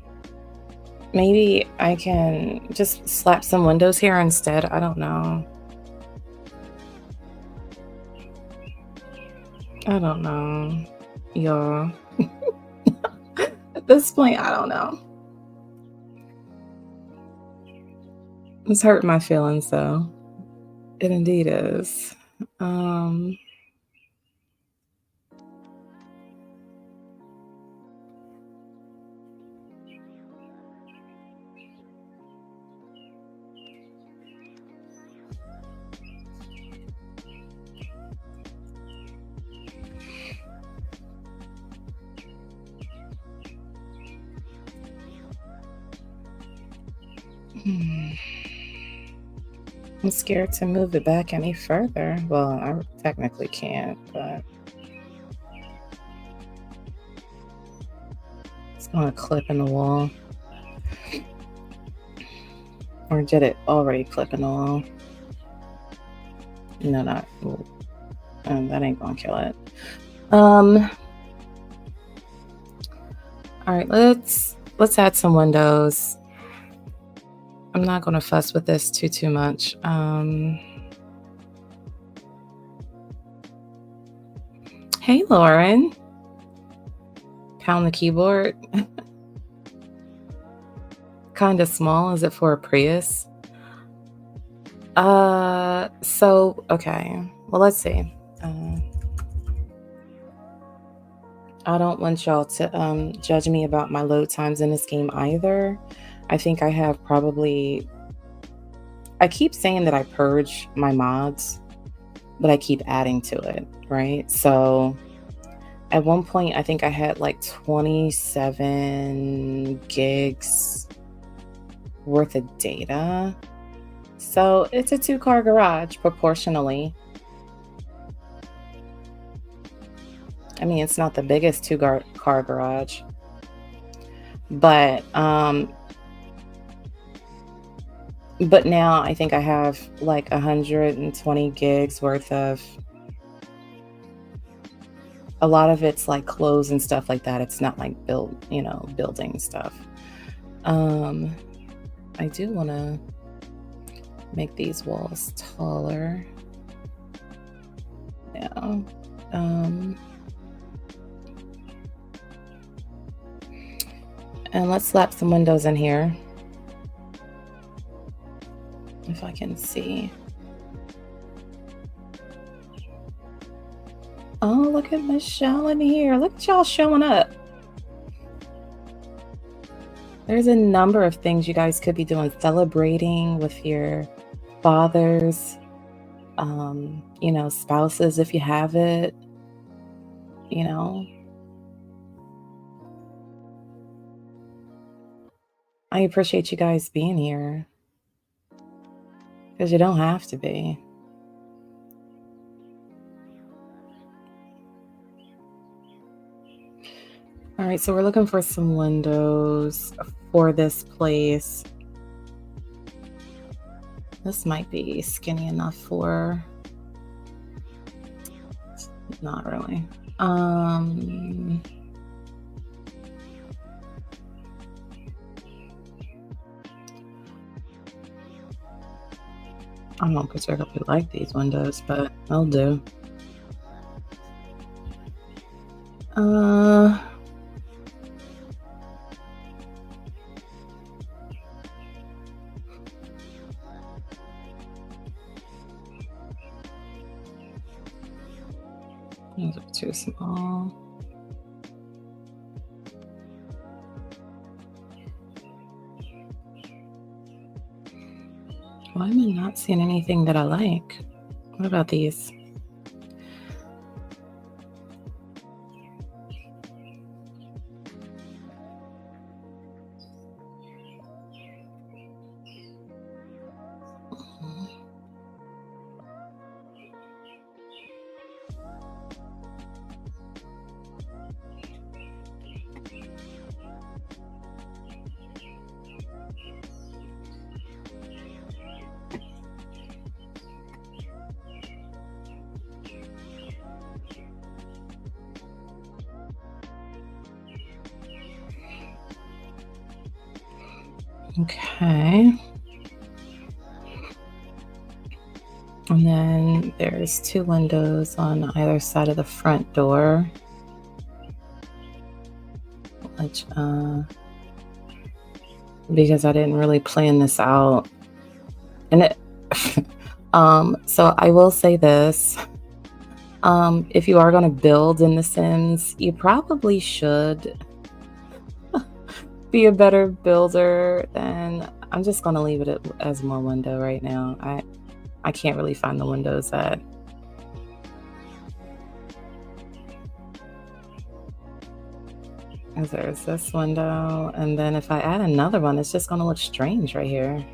Maybe I can just slap some windows here instead. I don't know. I don't know. Y'all. At this point, I don't know. It's hurting my feelings though. It indeed is. Um hmm. I'm scared to move it back any further. Well, I technically can't, but it's gonna clip in the wall. Or did it already clip in the wall? No, not. That ain't gonna kill it. All right, let's add some windows. I'm not gonna fuss with this too much. Hey, Lauren. Pound the keyboard. Kind of small. Is it for a Prius? Okay. Well, let's see. I don't want y'all to judge me about my load times in this game either. I think I have probably. I keep saying that I purge my mods, but I keep adding to it, right? So at one point, I think I had like 27 gigs worth of data. So it's a 2-car garage proportionally. I mean, it's not the biggest 2-car garage, but now I think I have like 120 gigs worth of. A lot of it's like clothes and stuff like that. It's not like building stuff. I do want to make these walls taller. Yeah. And let's slap some windows in here. If I can see. Oh, look at Michelle in here. Look at y'all showing up. There's a number of things you guys could be doing. Celebrating with your fathers, spouses if you have it, you know. I appreciate you guys being here. Because you don't have to be. All right, so we're looking for some windows for this place. This might be skinny enough for. Not really. I don't particularly like these windows, but they'll do. These are too small. Why am I not seeing anything that I like? What about these? Okay. And then there's two windows on either side of the front door, which, because I didn't really plan this out. And it, so I will say this. If you are going to build in The Sims, you probably should be a better builder than. I'm just going to leave it as one window right now. I can't really find the windows that. There's this window, and then if I add another one, it's just going to look strange right here.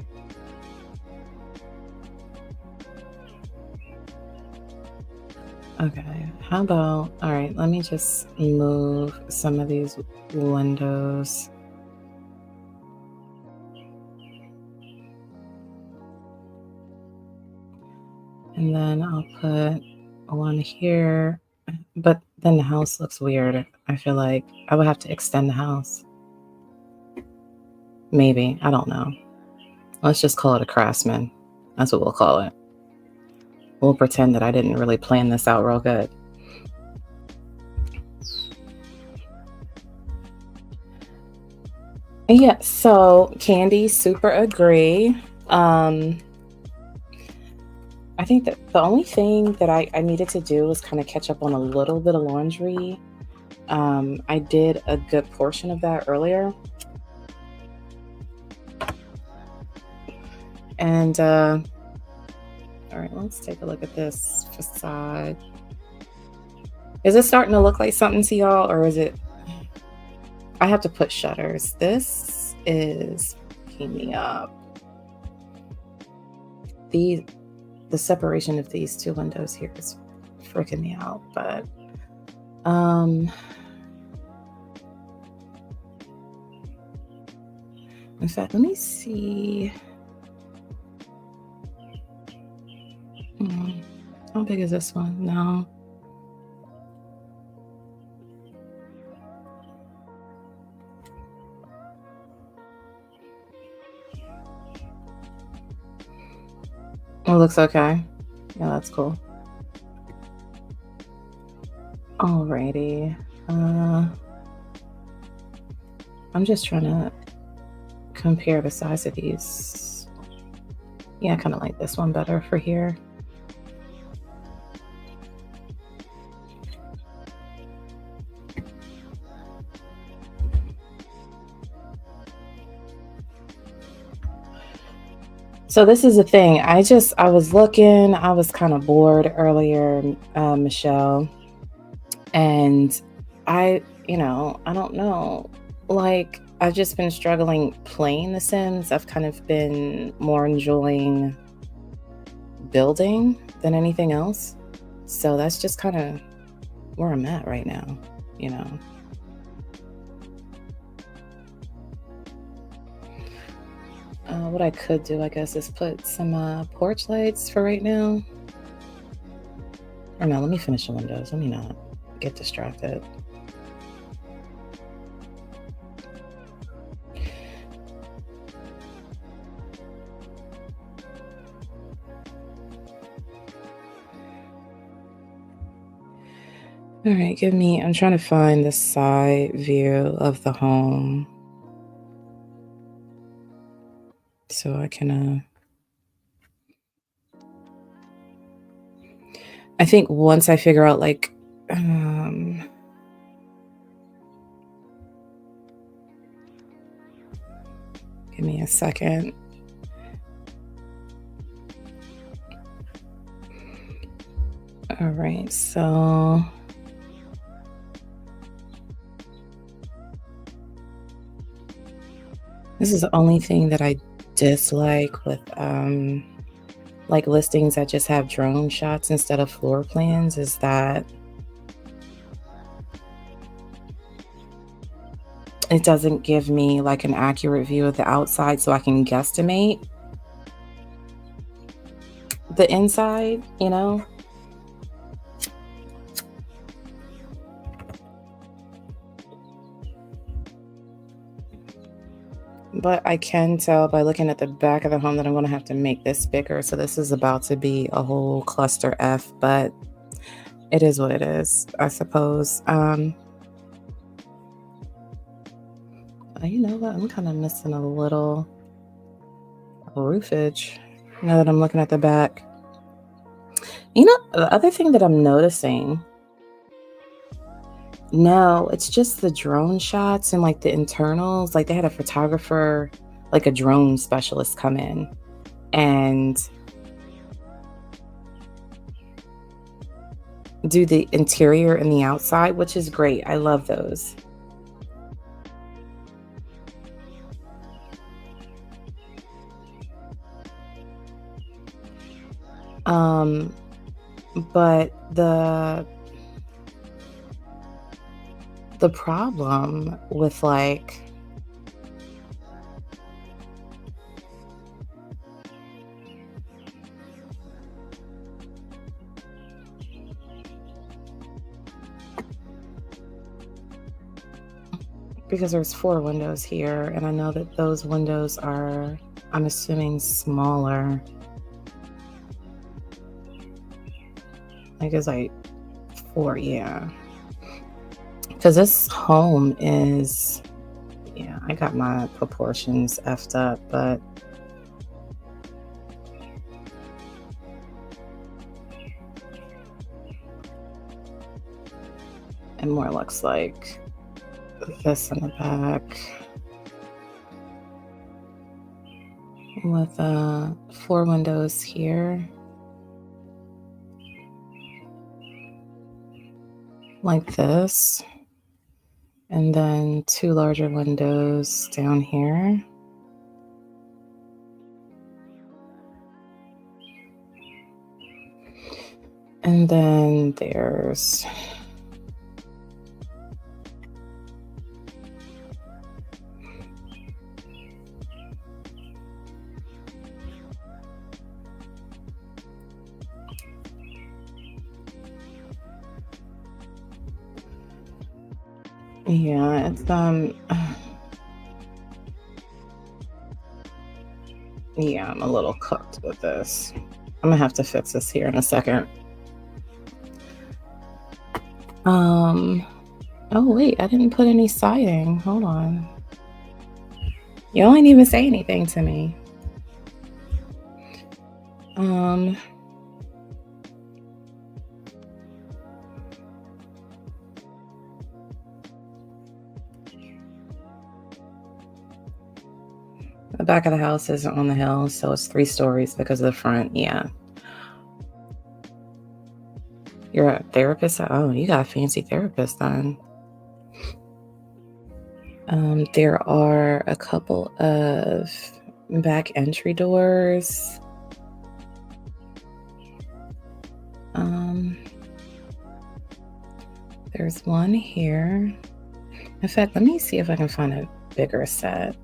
Okay, how about, all right, let me just move some of these windows. And then I'll put one here, but then the house looks weird. I feel like I would have to extend the house. Maybe, I don't know. Let's just call it a craftsman. That's what we'll call it. We'll pretend that I didn't really plan this out real good. Yeah, so Candy, super agree. I think that the only thing that I needed to do was kind of catch up on a little bit of laundry. I did a good portion of that earlier. And, all right, let's take a look at this facade. Is it starting to look like something to y'all, or is it? I have to put shutters. This is picking me up. The separation of these two windows here is freaking me out, but in fact, let me see. How big is this one? No. It looks okay. Yeah, that's cool. Alrighty. I'm just trying to compare the size of these. Yeah, I kind of like this one better for here. So this is the thing. I was looking, I was kind of bored earlier, Michelle. And I don't know. Like, I've just been struggling playing The Sims. I've kind of been more enjoying building than anything else. So that's just kind of where I'm at right now, you know. What I could do, I guess, is put some porch lights for right now. Or no, let me finish the windows. Let me not get distracted. All right, I'm trying to find the side view of the home so I can, I think once I figure out, like, give me a second. All right, so this is the only thing that I dislike with like listings that just have drone shots instead of floor plans is that it doesn't give me like an accurate view of the outside so I can guesstimate the inside, you know? but I can tell by looking at the back of the home that I'm gonna have to make this bigger. So this is about to be a whole cluster F, but it is what it is, I suppose. You know what? I'm kind of missing a little roofage now that I'm looking at the back. You know, the other thing that I'm noticing, no, it's just the drone shots and like the internals. Like they had a photographer, like a drone specialist come in and do the interior and the outside, which is great. I love those. Um, but the problem with like because there's 4 windows here, and I know that those windows are, I'm assuming, smaller. I guess like 4, yeah. Because this home is, yeah, I got my proportions effed up, but it more looks like this in the back with 4 windows here, like this, and then 2 larger windows down here. And then there's yeah, it's yeah, I'm a little cooked with this. I'm gonna have to fix this here in a second. Oh wait, I didn't put any siding. Hold on. You ain't even say anything to me. Um, the back of the house isn't on the hill, so it's 3 stories because of the front. Yeah. You're a therapist? Oh, you got a fancy therapist then. There are a couple of back entry doors. Um, there's one here. In fact, let me see if I can find a bigger set.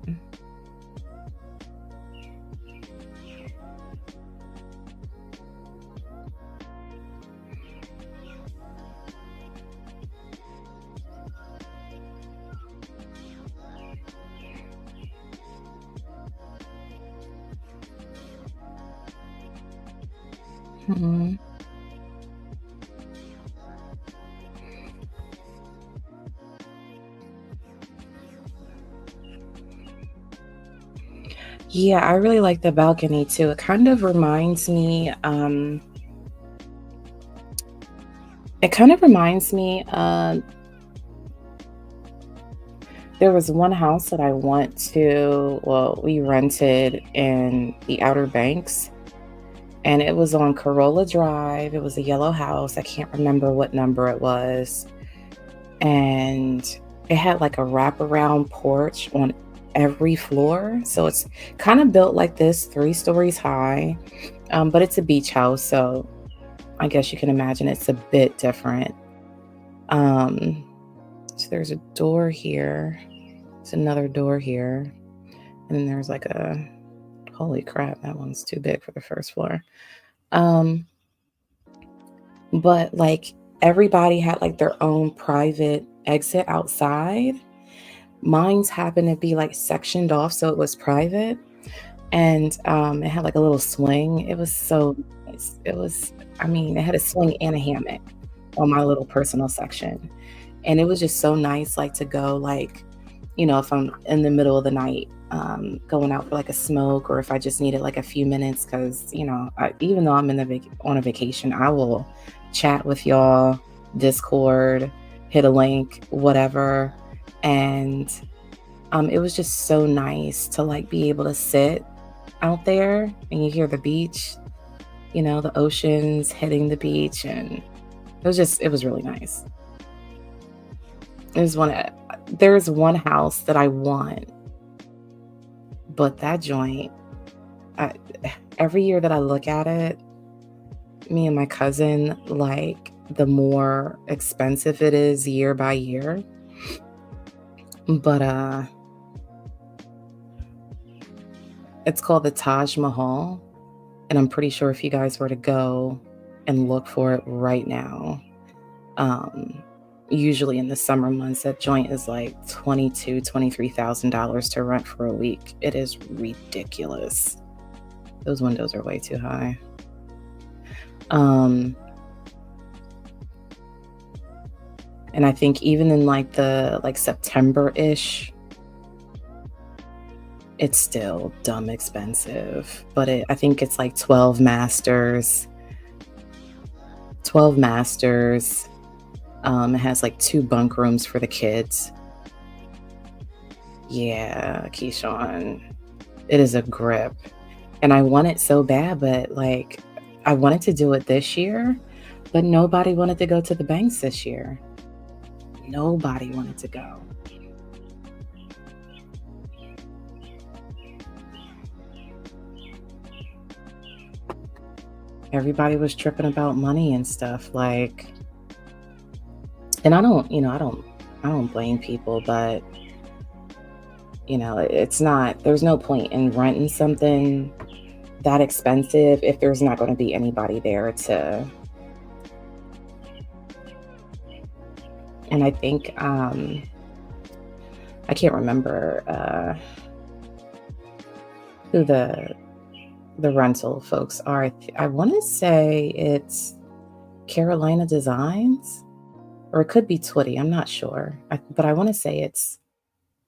Mhm. Yeah, I really like the balcony too. It kind of reminds me, there was one house that I went to, well, we rented in the Outer Banks, and it was on Corolla Drive. It was a yellow house. I can't remember what number it was. And it had like a wraparound porch on every floor. So it's kind of built like this, 3 stories high, but it's a beach house. So I guess you can imagine it's a bit different. Um, so there's a door here. There's another door here. And then there's like a, holy crap, that one's too big for the first floor. Um, but like everybody had like their own private exit outside. Mine's happened to be like sectioned off so it was private, and it had like a little swing. It was so nice. I mean, it had a swing and a hammock on my little personal section. And it was just so nice, like to go, like, if I'm in the middle of the night, going out for like a smoke, or if I just needed like a few minutes, because even though I'm on a vacation, I will chat with y'all, Discord, hit a link, whatever, and it was just so nice to like be able to sit out there and you hear the beach, the oceans hitting the beach, and it was really nice. There's one house that I want, but that joint, I, every year that I look at it, me and my cousin, like, the more expensive it is year by year. But it's called the Taj Mahal, and I'm pretty sure if you guys were to go and look for it right now, usually in the summer months, that joint is like $23,000 to rent for a week. It is ridiculous. Those windows are way too high. And I think even in like September-ish, it's still dumb expensive. But I think it's like 12 masters. 12 masters. It has like 2 bunk rooms for the kids. Yeah, Keyshawn, it is a grip. And I want it so bad, but like, I wanted to do it this year, but nobody wanted to go to the banks this year. Nobody wanted to go. Everybody was tripping about money and stuff, like, and I don't blame people, but there's no point in renting something that expensive if there's not going to be anybody there to. And I think I can't remember who the rental folks are. I want to say it's Carolina Designs, or it could be Twitty. I'm not sure, but I want to say it's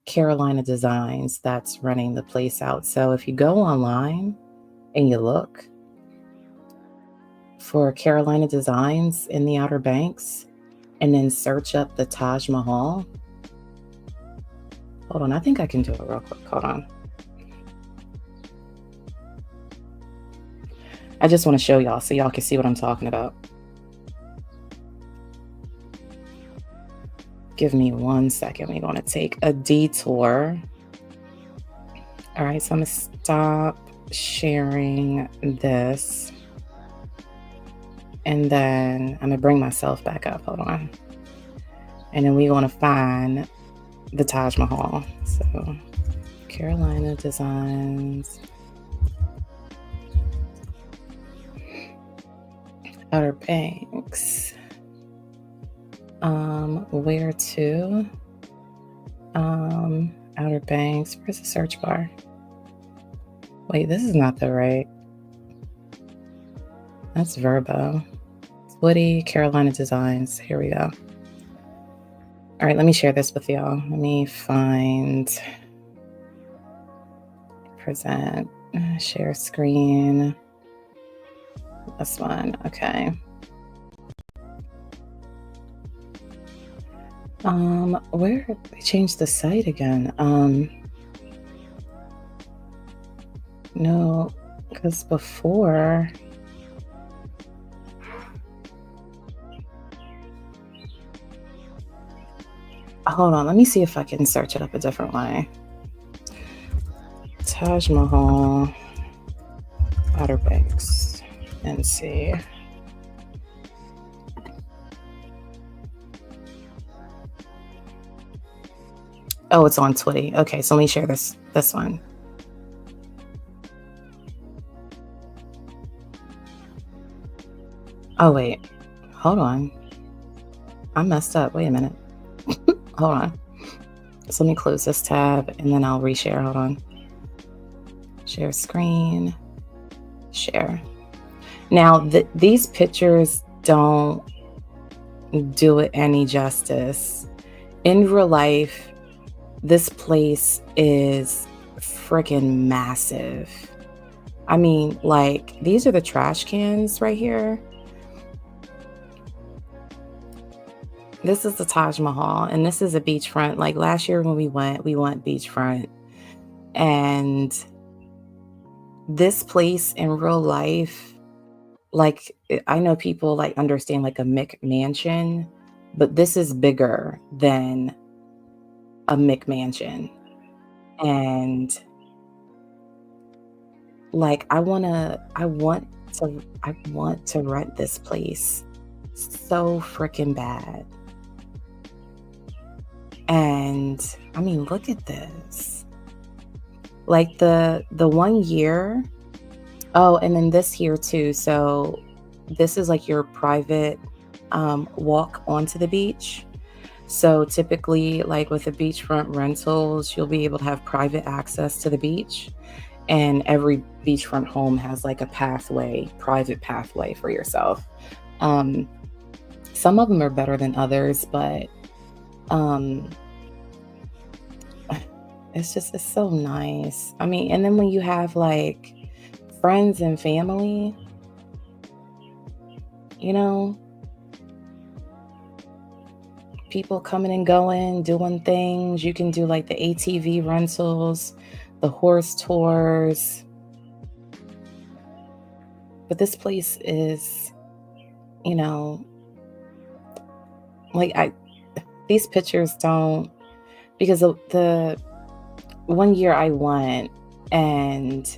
Carolina Designs that's running the place out. So if you go online and you look for Carolina Designs in the Outer Banks and then search up the Taj Mahal. Hold on, I think I can do it real quick. Hold on. I just want to show y'all so y'all can see what I'm talking about. Give me 1 second. We're going to take a detour. All right, so I'm going to stop sharing this. And then I'm going to bring myself back up. Hold on. And then we're going to find the Taj Mahal. So, Carolina Designs. Outer Banks. Where to? Outer Banks. Where's the search bar? Wait, this is not the right. That's Verbo. Woody, Carolina Designs. Here we go. All right, let me share this with y'all. Let me find, present, share screen. This one, okay. Where they changed the site again? No, because before. Hold on, let me see if I can search it up a different way. Taj Mahal, Outer Banks, and see. Oh, it's on Twitty. Okay, so let me share this one. Oh, wait. Hold on. I messed up. Wait a minute. Hold on. So let me close this tab and then I'll reshare. Hold on. Share screen, share. Now, these pictures don't do it any justice. In real life, this place is freaking massive. I mean, like, these are the trash cans right here. This is the Taj Mahal, and this is a beachfront. Like last year when we went beachfront. And this place in real life, like I know people like understand like a McMansion, but this is bigger than a McMansion. And like I want to rent this place so freaking bad. And I mean, look at this. Like the 1 year. Oh, and then this here too. So this is like your private walk onto the beach. So typically, like with the beachfront rentals, you'll be able to have private access to the beach. And every beachfront home has like a pathway, private pathway for yourself. Um, some of them are better than others, but um, it's so nice. I mean, and then when you have like friends and family, you know, people coming and going, doing things. You can do like the ATV rentals, the horse tours. But this place is, you know, like these pictures don't, because the 1 year I went and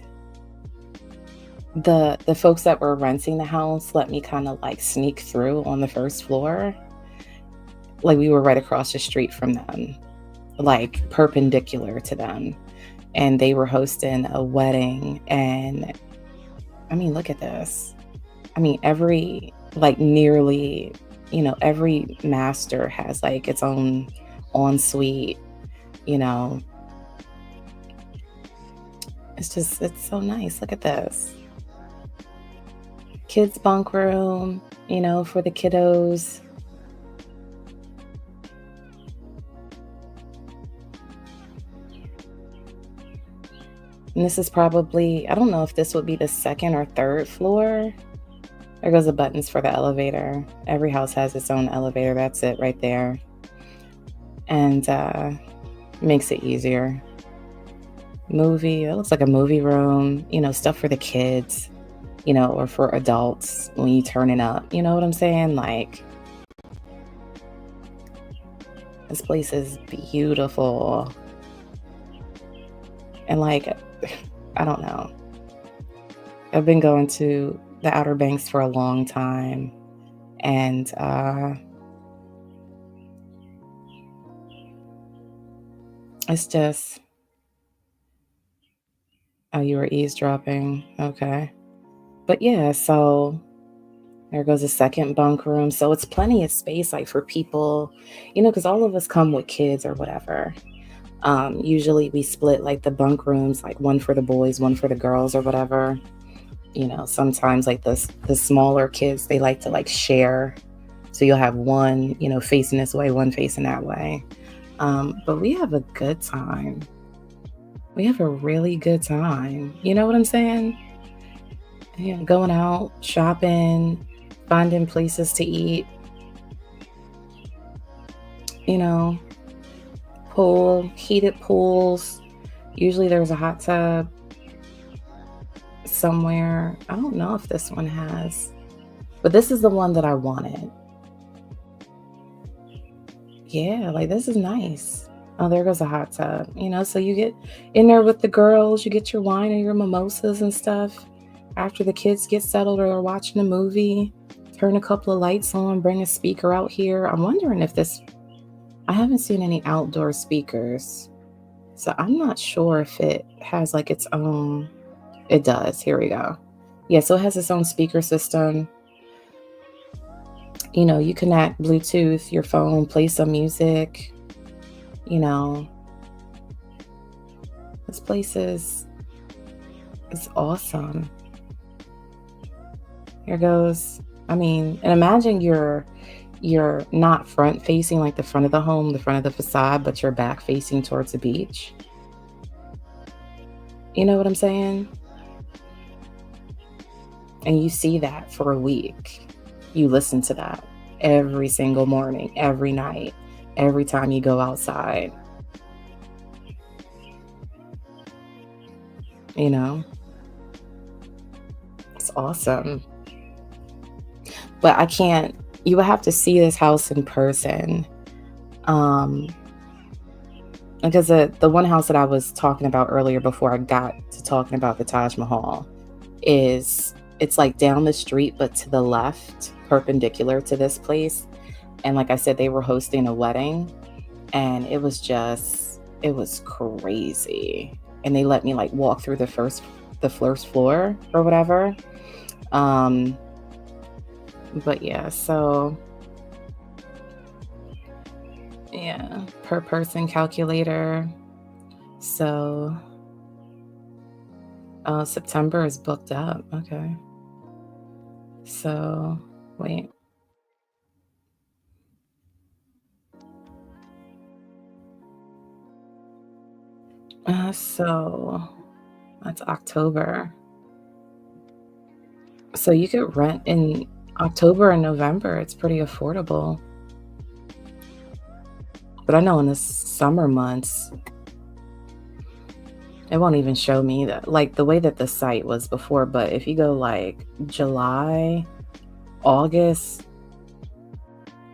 the folks that were renting the house let me kind of like sneak through on the first floor. Like we were right across the street from them, like perpendicular to them. And they were hosting a wedding. And I mean, look at this. I mean, nearly, every master has like its own ensuite, you know. It's so nice. Look at this. Kids bunk room, for the kiddos. And this is probably, I don't know if this would be the second or third floor. There goes the buttons for the elevator. Every house has its own elevator. That's it right there. And makes it easier. Movie, it looks like a movie room, stuff for the kids, or for adults when you turn it up. You know what I'm saying? Like, this place is beautiful. And like, I don't know. I've been going to the Outer Banks for a long time. And it's just, oh, you were eavesdropping. Okay. But yeah, so there goes a second bunk room. So it's plenty of space, like for people, because all of us come with kids or whatever. Usually we split like the bunk rooms, like one for the boys, one for the girls or whatever. Sometimes like the smaller kids, they like to like share. So you'll have one, facing this way, one facing that way. But we have a good time. We have a really good time. You know what I'm saying? Yeah, going out, shopping, finding places to eat, heated pools. Usually there's a hot tub somewhere. I don't know if this one has, but this is the one that I wanted. Yeah, like this is nice. Oh, there goes a hot tub, so you get in there with the girls, you get your wine and your mimosas and stuff. After the kids get settled or are watching a movie, turn a couple of lights on, bring a speaker out here. I'm wondering if I haven't seen any outdoor speakers. So I'm not sure if it has like its own. It does. Here we go. Yeah, so it has its own speaker system. You connect Bluetooth, your phone, play some music, This place is awesome. Here goes. I mean, and imagine you're not front facing like the front of the home, the front of the facade, but you're back facing towards the beach. You know what I'm saying? And you see that for a week. You listen to that every single morning, every night, every time you go outside. You know, it's awesome. But I can't, you would have to see this house in person. Um, because the one house that I was talking about earlier before I got to talking about the Taj Mahal is it's like down the street, but to the left, perpendicular to this place. And like I said, they were hosting a wedding and it was crazy. And they let me like walk through the first floor or whatever. Um, but yeah, so yeah, per person calculator. So September is booked up. Okay. So wait. So that's October. So you could rent in October and November. It's pretty affordable. But I know in the summer months, it won't even show me that like the way that the site was before. But if you go like July, August,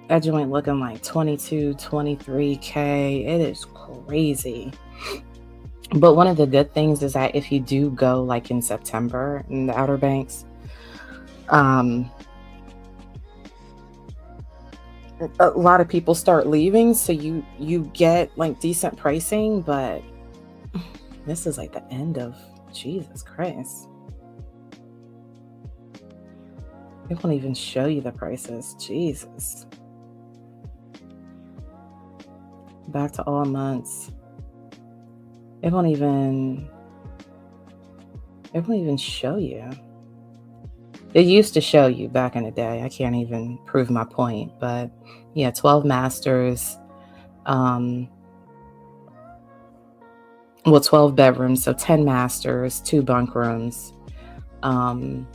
that joint looking like 22, 23K. It is crazy. But one of the good things is that if you do go like in September in the Outer Banks, um, a lot of people start leaving, so you get like decent pricing, but this is like the end of Jesus Christ. It won't even show you the prices. Jesus. Back to all months. It won't even show you. It used to show you back in the day. I can't even prove my point, but yeah, 12 masters, um, well, 12 bedrooms, so 10 masters, 2 bunk rooms, um,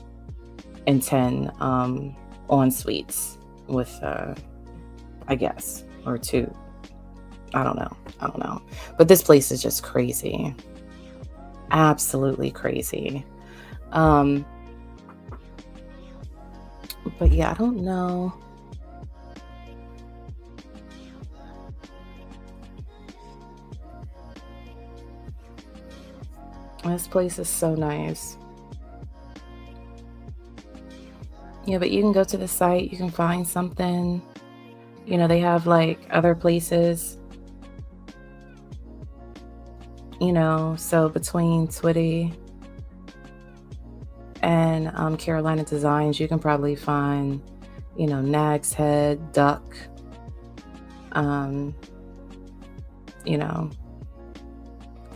and 10 en suites with, I guess, or 2. I don't know. I don't know. But this place is just crazy. Absolutely crazy. Um, but yeah, I don't know. This place is so nice. Yeah, but you can go to the site, you can find something. You know, they have like other places, you know, so between Twitty and Carolina Designs, you can probably find, you know, Nag's Head, Duck, um, you know,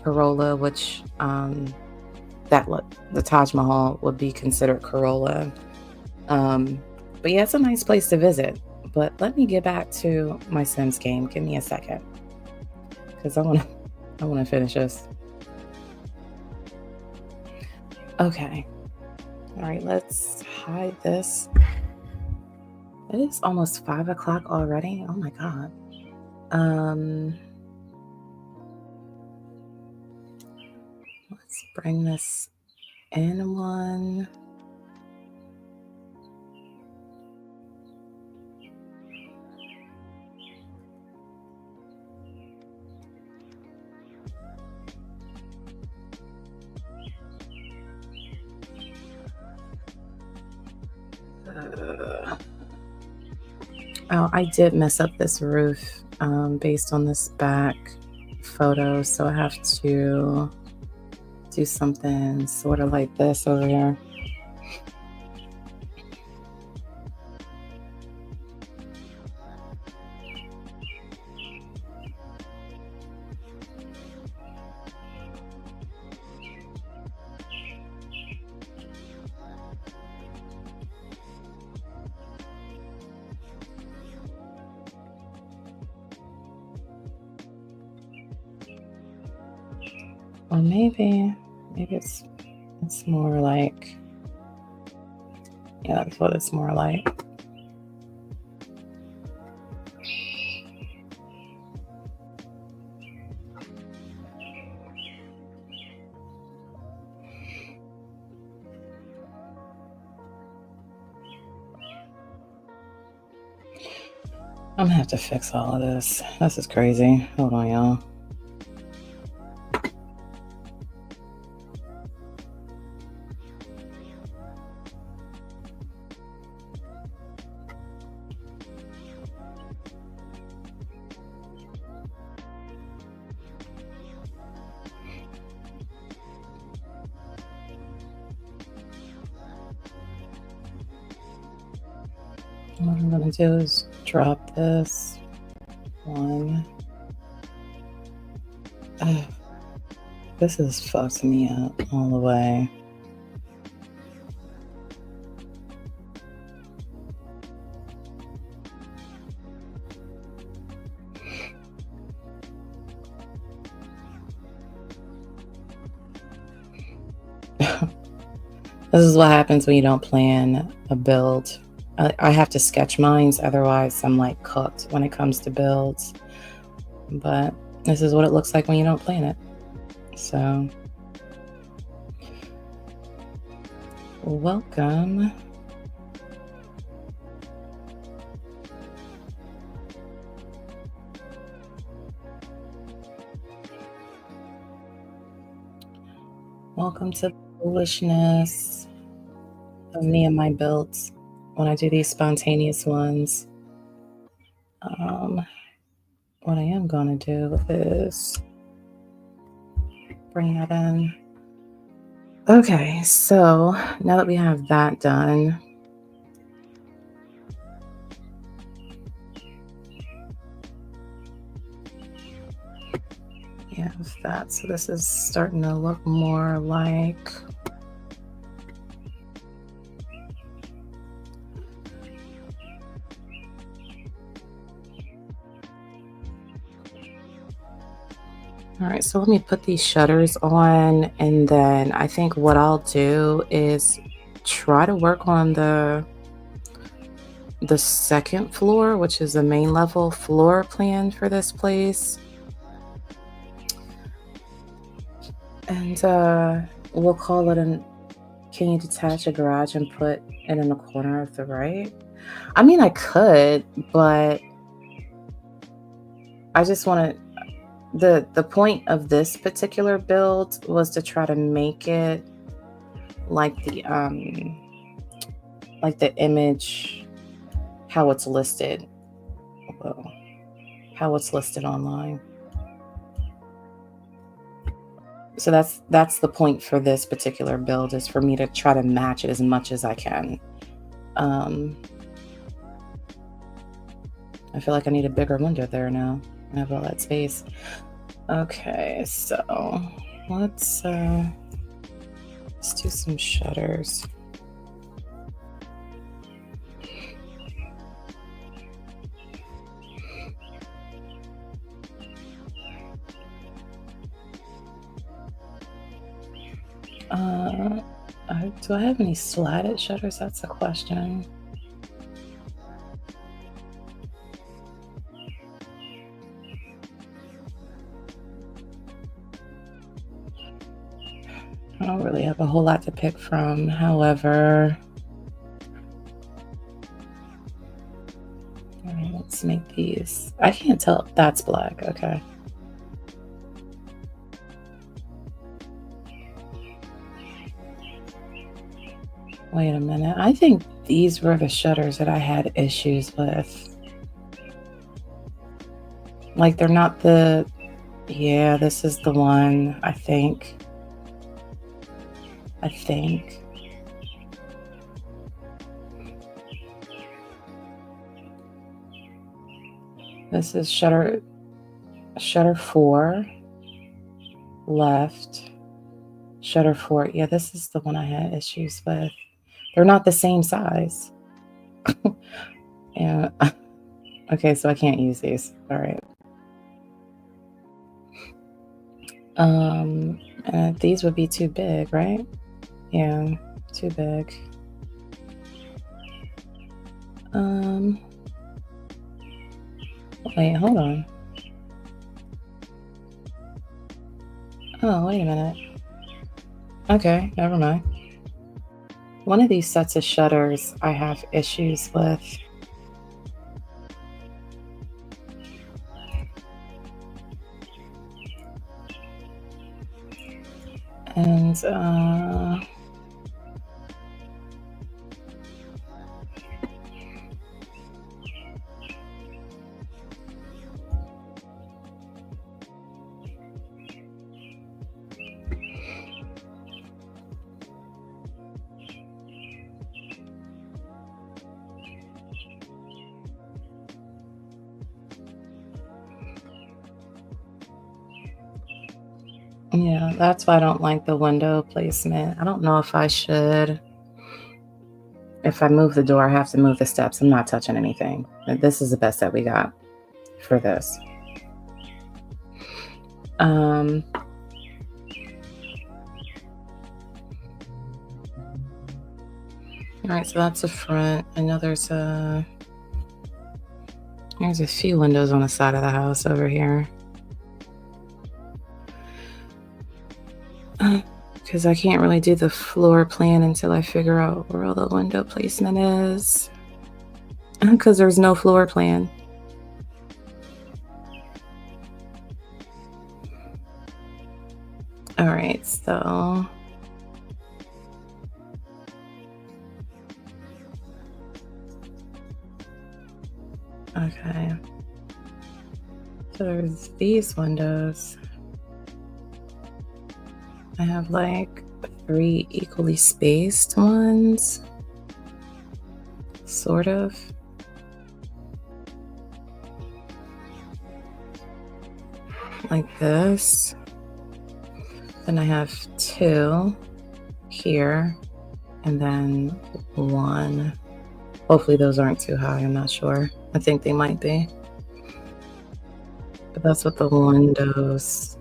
Corolla, which the Taj Mahal would be considered Corolla. But yeah, it's a nice place to visit. But let me get back to my Sims game. Give me a second, because I want to finish this. Okay. All right, let's hide this. It is almost 5 o'clock already. Oh my God. Let's bring this in one. Oh, I did mess up this roof based on this back photo, so I have to do something sort of like this over here. Or maybe it's more like, yeah, that's what it's more like. I'm gonna have to fix all of this. This is crazy. Hold on, y'all. What I'm gonna do is drop this one. This has fucked me up all the way. This is what happens when you don't plan a build. I have to sketch mines, otherwise I'm like cooked when it comes to builds. But this is what it looks like when you don't plan it. So, welcome. Welcome to the foolishness of me and my builds when I do these spontaneous ones. What I am going to do is bring that in. Okay, so now that we have that done, yeah, that. So this is starting to look more like all right, so let me put these shutters on, and then I think what I'll do is try to work on the second floor, which is the main level floor plan for this place. And we'll call it can you detach a garage and put it in the corner of the right? I mean, I could, but I just want to, the point of this particular build was to try to make it like the image, how it's listed. Whoa. How it's listed online. So that's the point for this particular build, is for me to try to match it as much as I can. I feel like I need a bigger window there now. I have all that space. Okay, so let's do some shutters. Do I have any slatted shutters? That's the question. I don't really have a whole lot to pick from. However, all right, let's make these. I can't tell. That's black. Okay. Wait a minute. I think these were the shutters that I had issues with. Like, they're not the... Yeah, this is the one, I think. This is shutter 4 left. Shutter 4. Yeah, this is the one I had issues with. They're not the same size. Yeah. Okay, so I can't use these. All right. These would be too big, right? Yeah, too big. Wait, hold on. Oh, wait a minute. Okay, never mind. One of these sets of shutters I have issues with. And yeah, that's why I don't like the window placement. I don't know if I should. If I move the door, I have to move the steps. I'm not touching anything. This is the best that we got for this. All right, so that's the front. I know there's a few windows on the side of the house over here. Because I can't really do the floor plan until I figure out where all the window placement is. Because there's no floor plan. All right, so okay. So there's these windows. I have like 3 equally spaced ones, sort of. Like this. Then I have 2 here, and then 1. Hopefully those aren't too high, I'm not sure. I think they might be. But that's what the windows,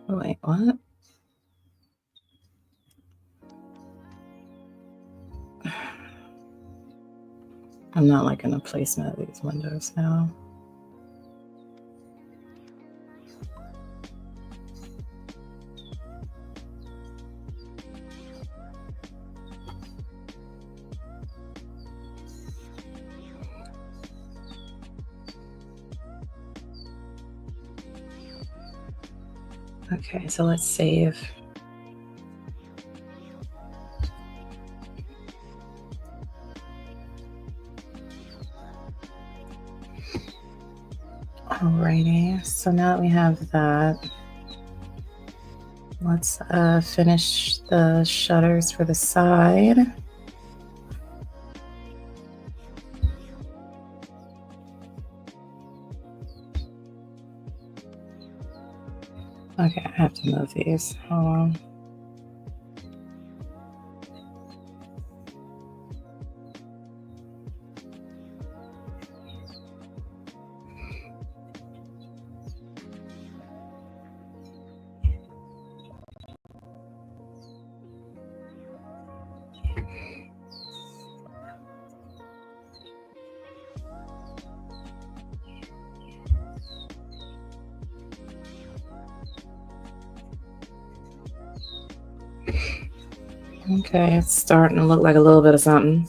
wait, what? I'm not liking the placement of these windows now. Okay, so let's save. Alrighty, so now that we have that, let's finish the shutters for the side. Okay, I have to move these. Hold on. Okay, it's starting to look like a little bit of something.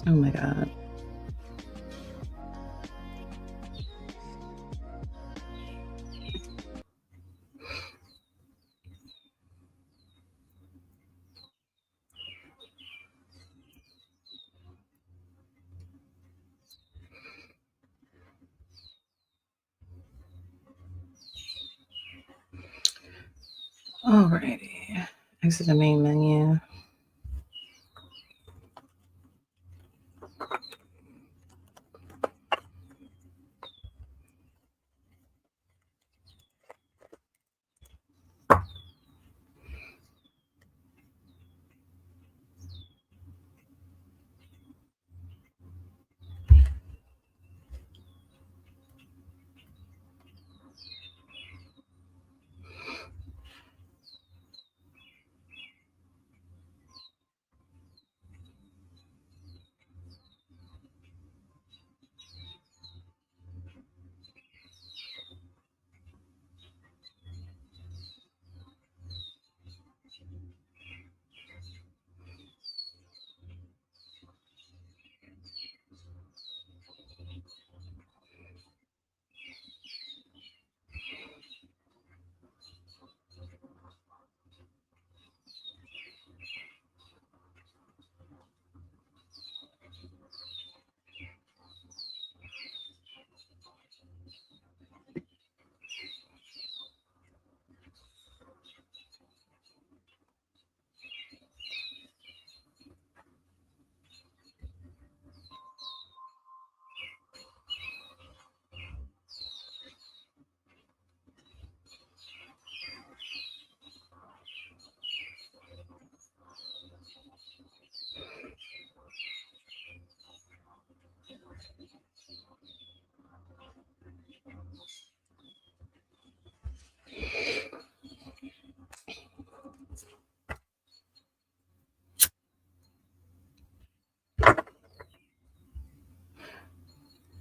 Oh my God. Alrighty, exit the main menu.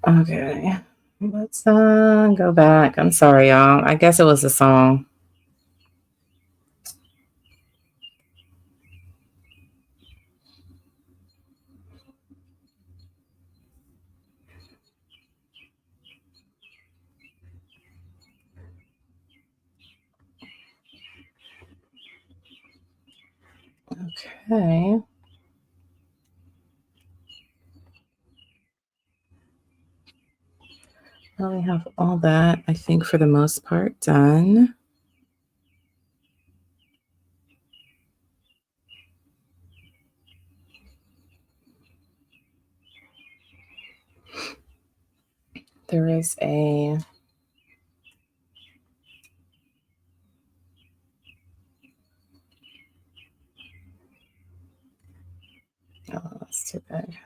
Okay. Let's go back. I'm sorry, y'all. I guess it was a song. Okay. Well, we have all that, I think, for the most part, done. There is a oh, that's too big.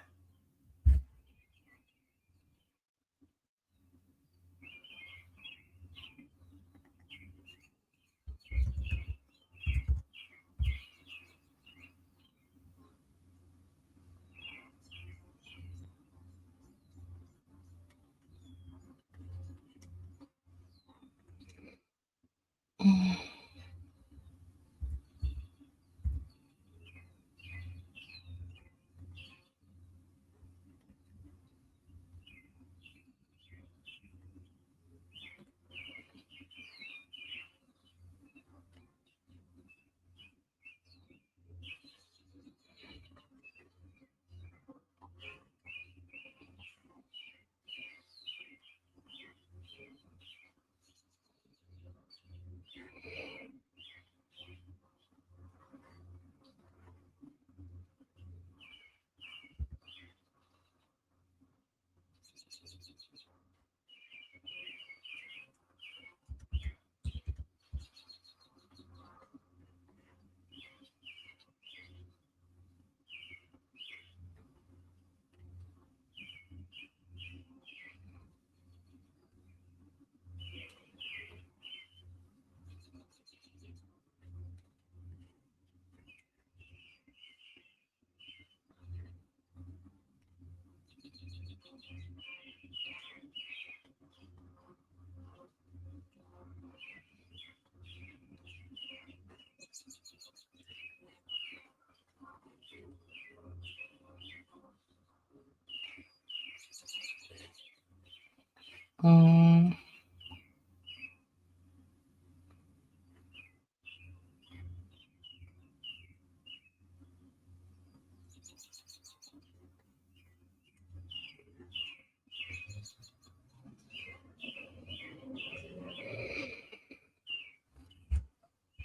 Um,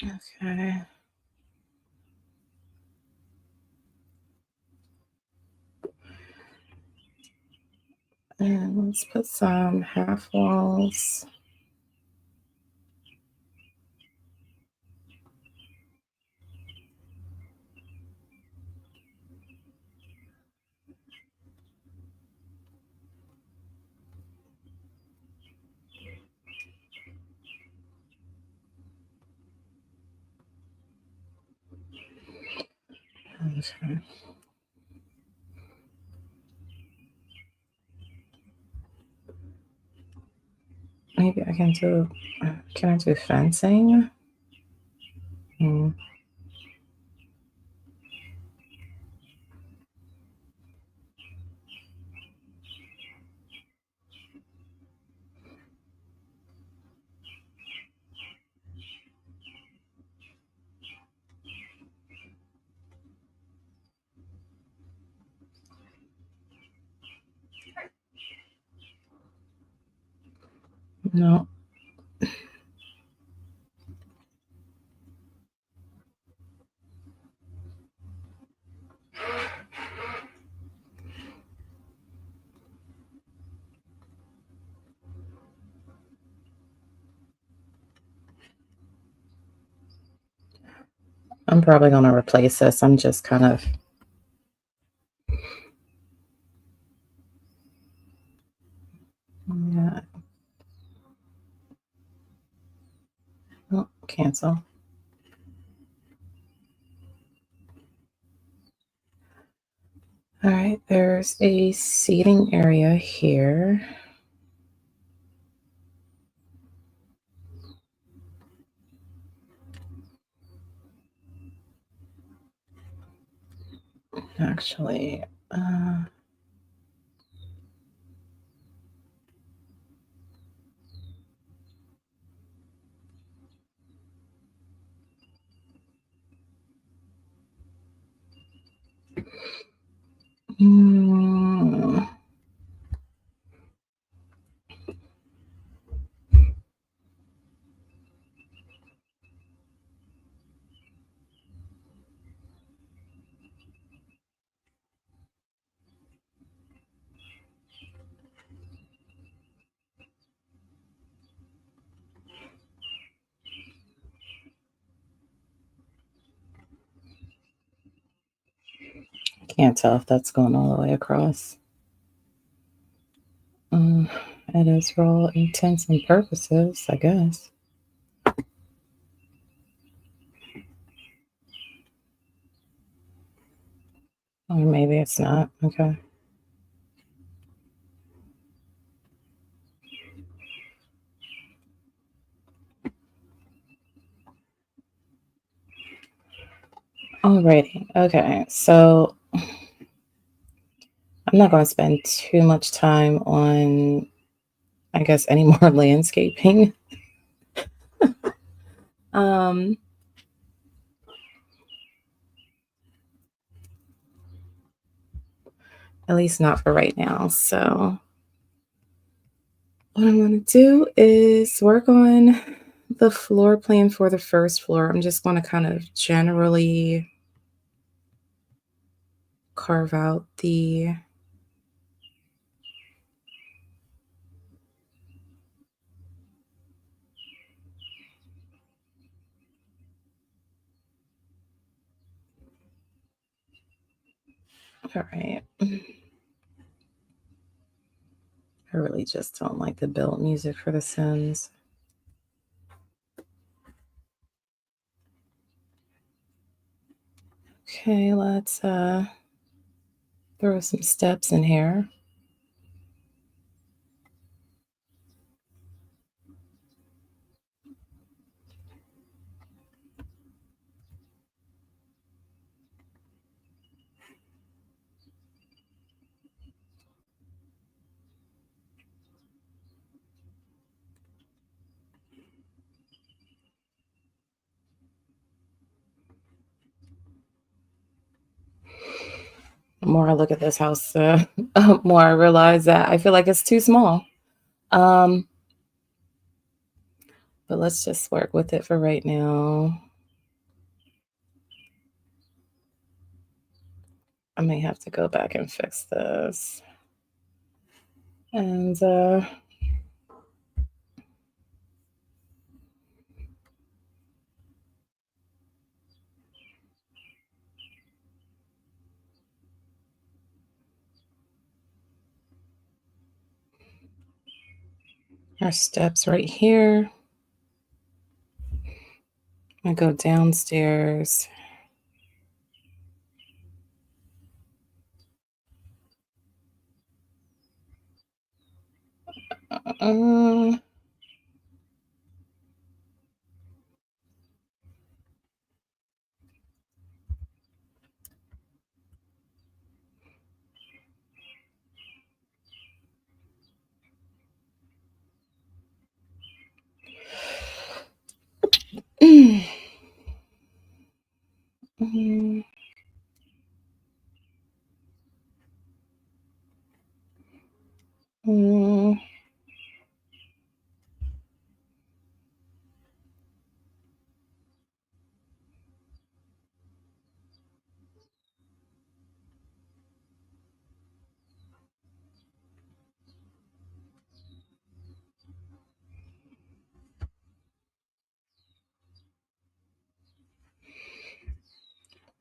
okay. And let's put some half walls. Okay. Maybe I can do. Can I do fencing? Hmm. No. I'm probably going to replace this. I'm just kind of. Yeah. Oh, cancel. All right, there's a seating area here. Actually, mm, can't tell if that's going all the way across. Um, it is for all intents and purposes, I guess. Or maybe it's not. Okay. Alrighty. Okay. So I'm not going to spend too much time on, I guess, any more landscaping. Um, at least not for right now. So what I'm going to do is work on the floor plan for the first floor. I'm just going to kind of generally carve out the all right. I really just don't like the build music for The Sims. Okay, let's throw some steps in here. The more I look at this house, more I realize that I feel like it's too small. Um, but let's just work with it for right now. I may have to go back and fix this. And our steps right here. I go downstairs. Uh, mm, mm, mm.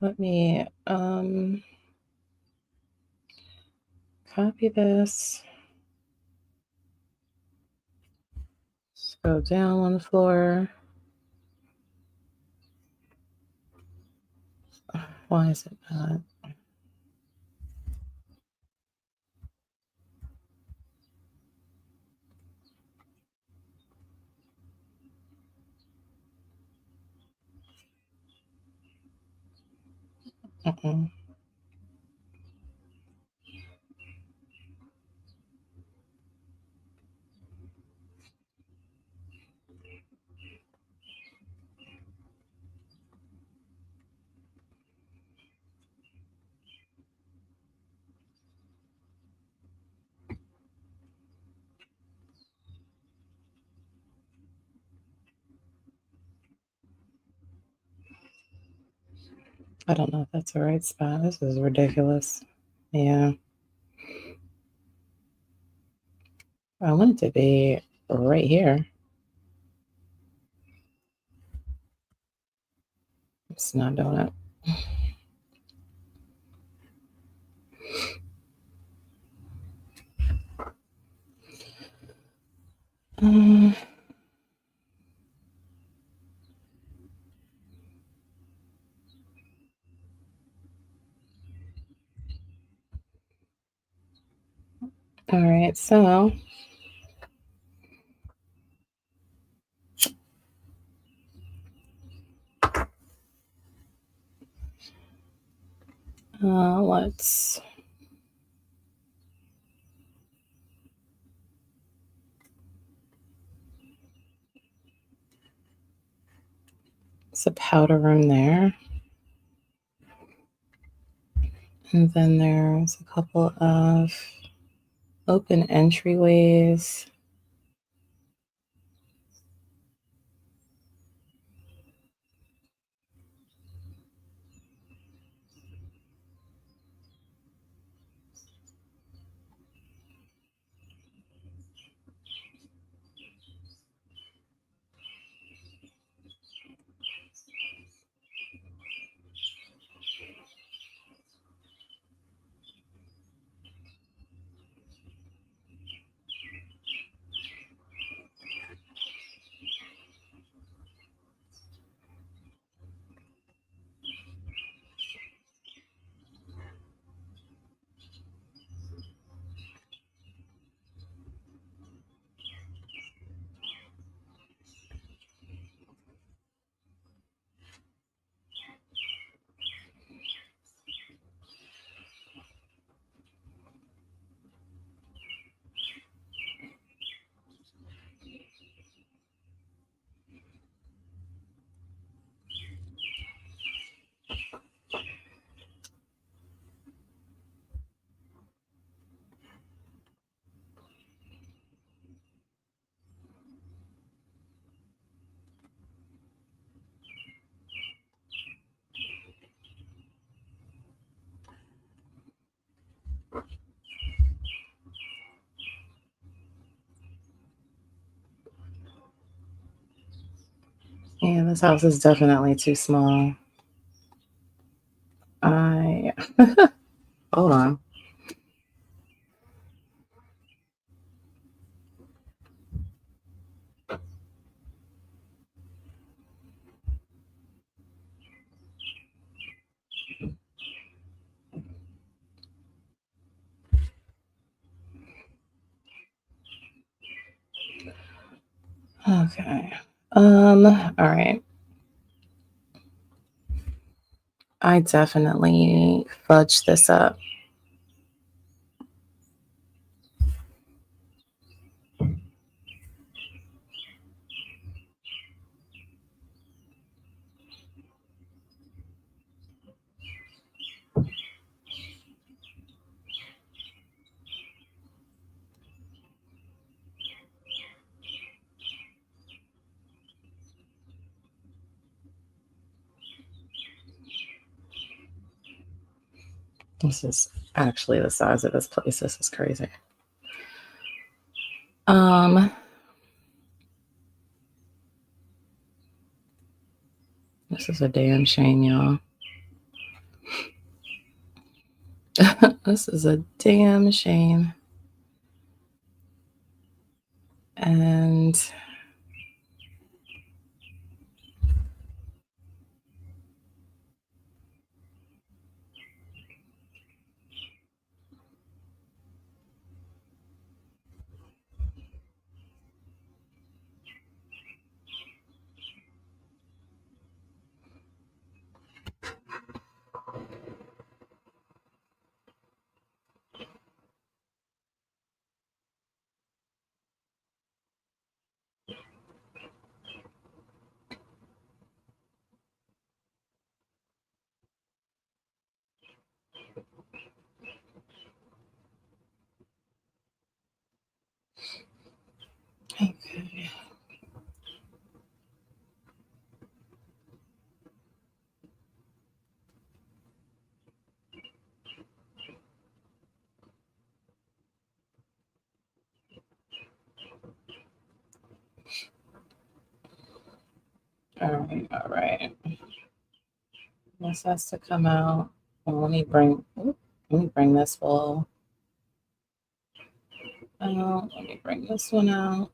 Let me copy this. Just go down one floor. Why is it not? Mm-mm. I don't know if that's the right spot. This is ridiculous. Yeah. I want it to be right here. It's not doing it. Uh, all right. So let's. It's a powder room there. And then there's a couple of open entryways. Yeah, this house is definitely too small. I hold on. Okay. All right. I definitely fudged this up. This is actually the size of this place. This is crazy. Um, this is a damn shame, y'all. This is a damn shame. And All right. This has to come out. Well, let me bring this wall out. Let me bring this one out.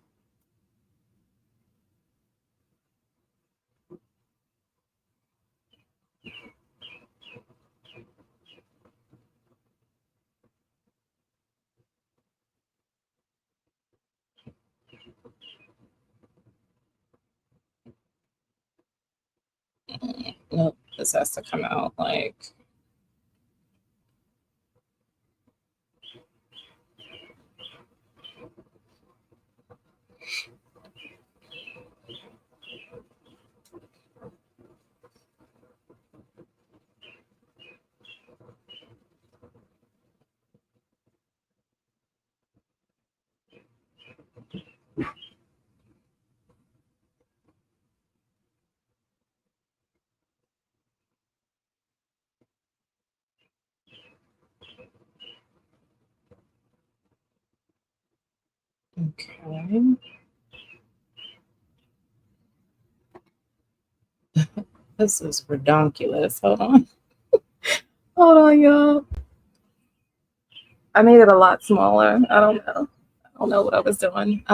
Nope, this has to come out like. Okay. This is redonkulous. Hold on. Hold on, y'all. I made it a lot smaller. I don't know. I don't know what I was doing.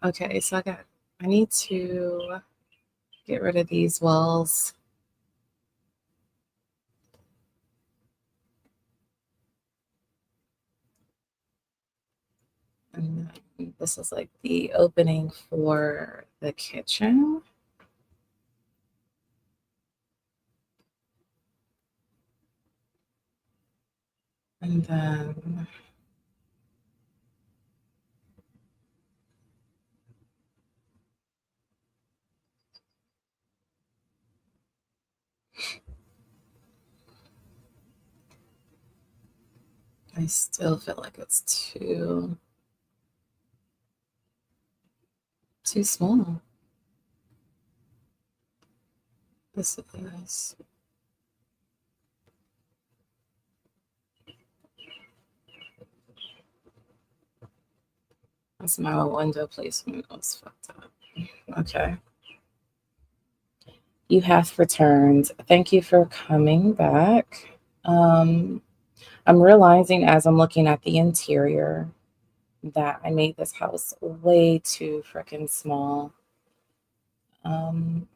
Okay, so I need to get rid of these walls. And this is like the opening for the kitchen. And then I still feel like it's too small. This is. That's my window placement was fucked up. Okay. You have returned. Thank you for coming back. Um, I'm realizing as I'm looking at the interior that I made this house way too freaking small. Um,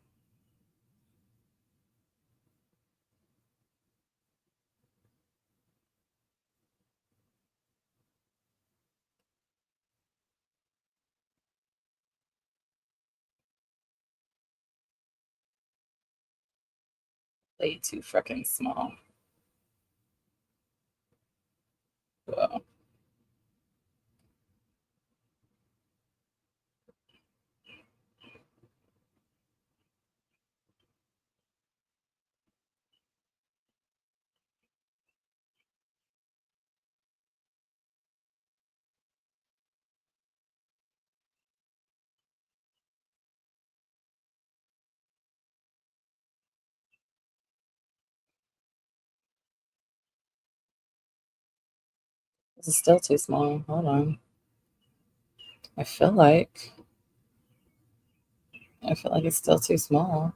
Way too freaking small. Well, this is still too small. Hold on. I feel like I feel like it's still too small.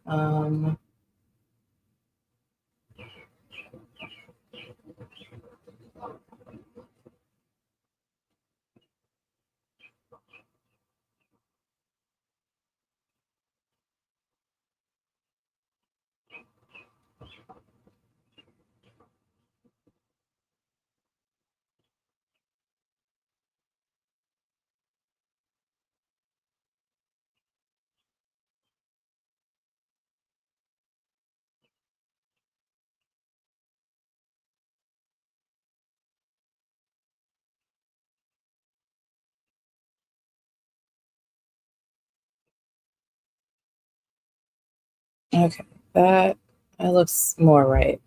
Okay, that that looks more right.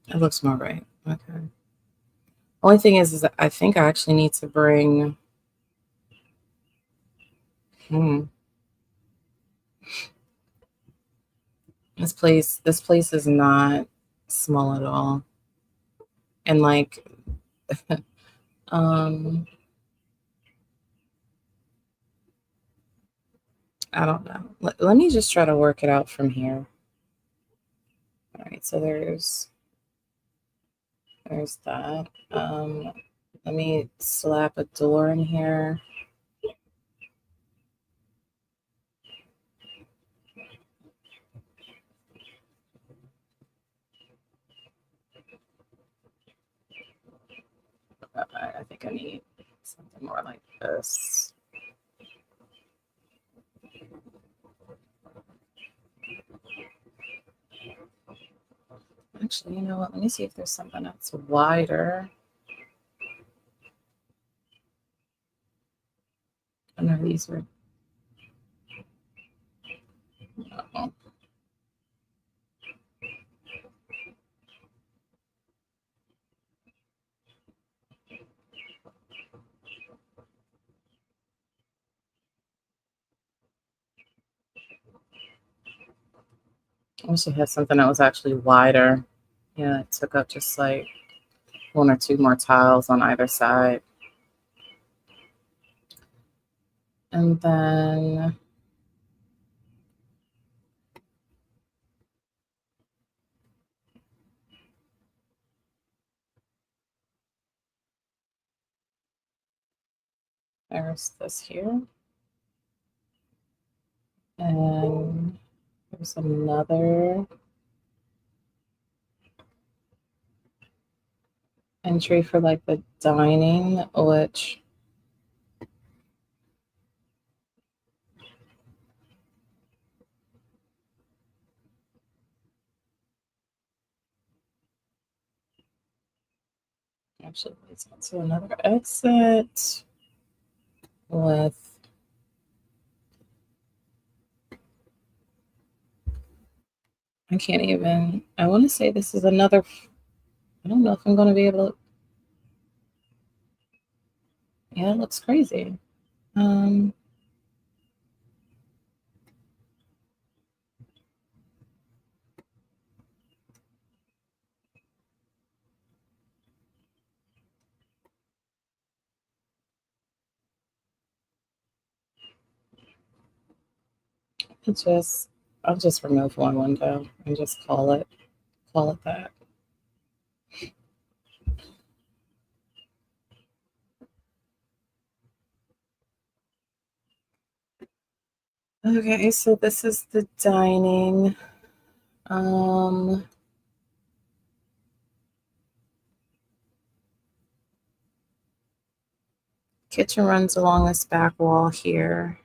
It looks more right. Okay. Only thing is that I think I actually need to bring. Hmm, this place is not small at all, and like, um, I don't know. Let me just try to work it out from here. All right, so there's that. Let me slap a door in here. I think I need something more like this. Actually, you know what? Let me see if there's something that's wider. I know these were. Oh. I wish I had something that was actually wider. Yeah, it took up just like one or two more tiles on either side. And then there's this here. And there's another entry for like the dining, which actually leads to another exit with I can't even I want to say this is another I don't know if I'm going to be able to yeah, it looks crazy. Um it just I'll just remove one window and just call it that. Okay, so this is the dining. Um Kitchen runs along this back wall here.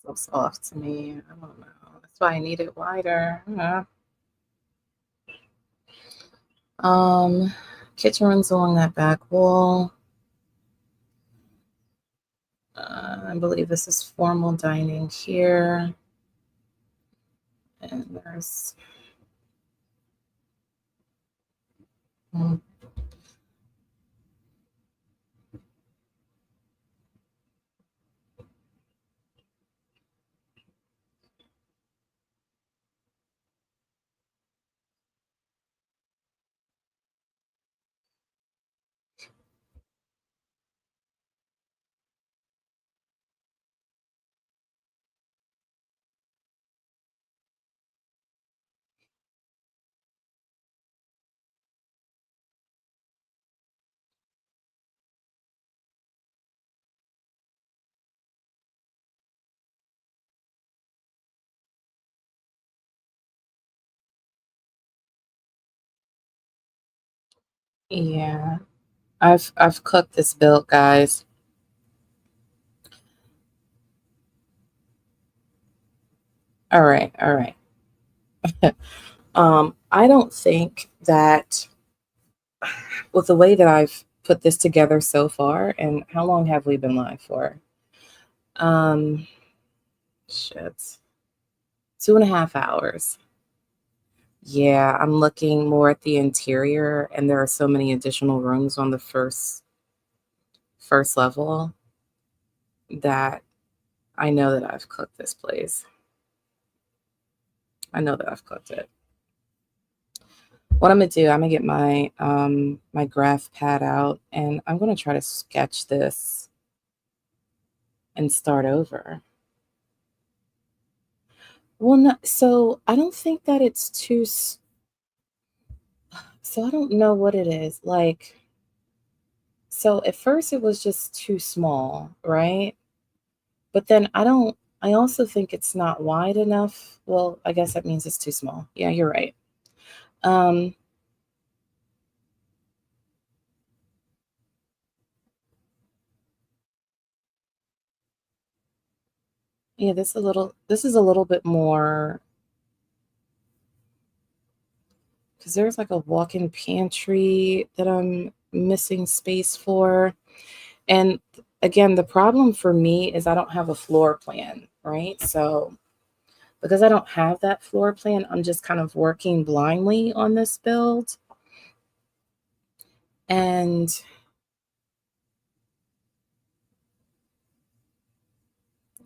So soft to me. I don't know. That's why I need it wider. Yeah. Um, Kitchen runs along that back wall. I believe this is formal dining here. And there's mm, yeah. I've cooked this build, guys. All right, all right. I don't think that with the way that I've put this together so far. And how long have we been live for? Um, shit. 2.5 hours. Yeah, I'm looking more at the interior, and there are so many additional rooms on the first level that I know that I've cooked this place. I know that I've cooked it. What I'm gonna do, I'm gonna get my graph pad out, and I'm gonna try to sketch this and start over. Well, no, so I don't think that it's so I don't know what it is. Like, so at first it was just too small, right? But then I also think it's not wide enough. Well, I guess that means it's too small. Yeah, you're right. Um, yeah, this is a little bit more because there's like a walk-in pantry that I'm missing space for. And again, the problem for me is I don't have a floor plan, right? So because I don't have that floor plan, I'm just kind of working blindly on this build. And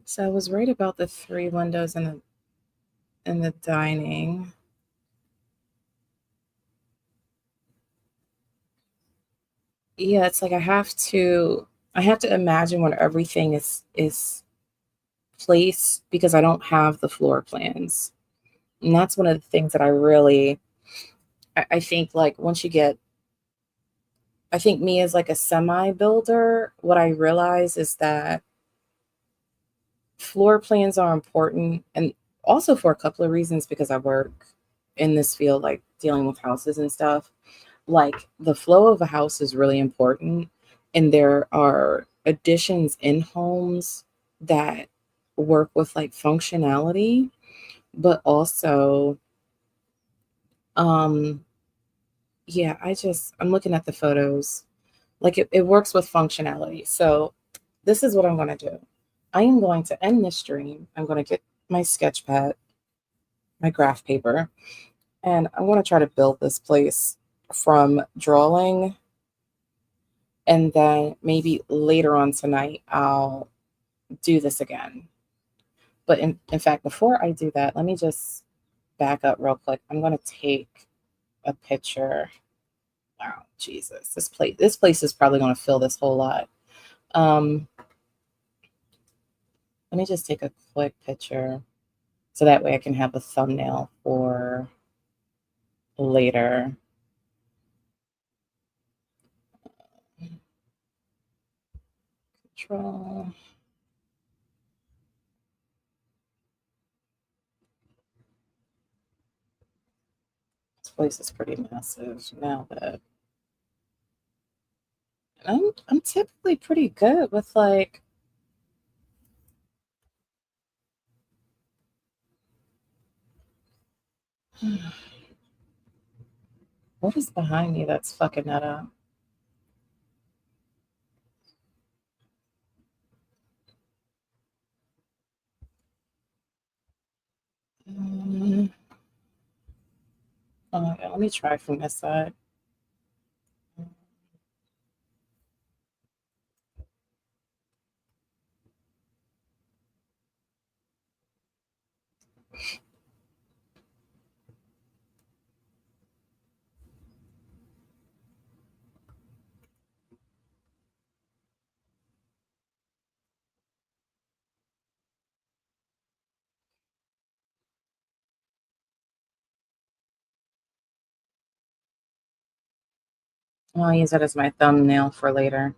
so I was right about the three windows in the dining. Yeah, it's like I have to imagine when everything is placed because I don't have the floor plans. And that's one of the things that I think like once you get I think me as like a semi builder, what I realize is that floor plans are important and also for a couple of reasons because I work in this field like dealing with houses and stuff. Like the flow of a house is really important and there are additions in homes that work with like functionality, but also um yeah, I'm looking at the photos. Like it works with functionality. So this is what I'm going to do. I am going to end this stream. I'm going to get my sketch pad, my graph paper, and I'm going to try to build this place from drawing. And then maybe later on tonight, I'll do this again. But in fact, before I do that, let me just back up real quick. I'm going to take a picture. Wow, Jesus, this place is probably going to fill this whole lot. Um, Let me just take a quick picture so that way I can have a thumbnail for later. Control. This place is pretty massive now that I'm typically pretty good with like what is behind me that's fucking that up? Um, oh my god, let me try from this side. I'll use that as my thumbnail for later.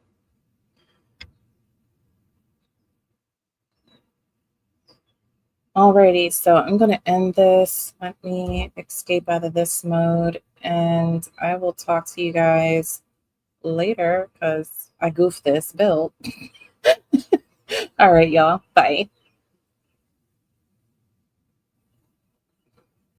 Alrighty, so I'm going to end this. Let me escape out of this mode, and I will talk to you guys later because I goofed this build. All right, y'all. Bye.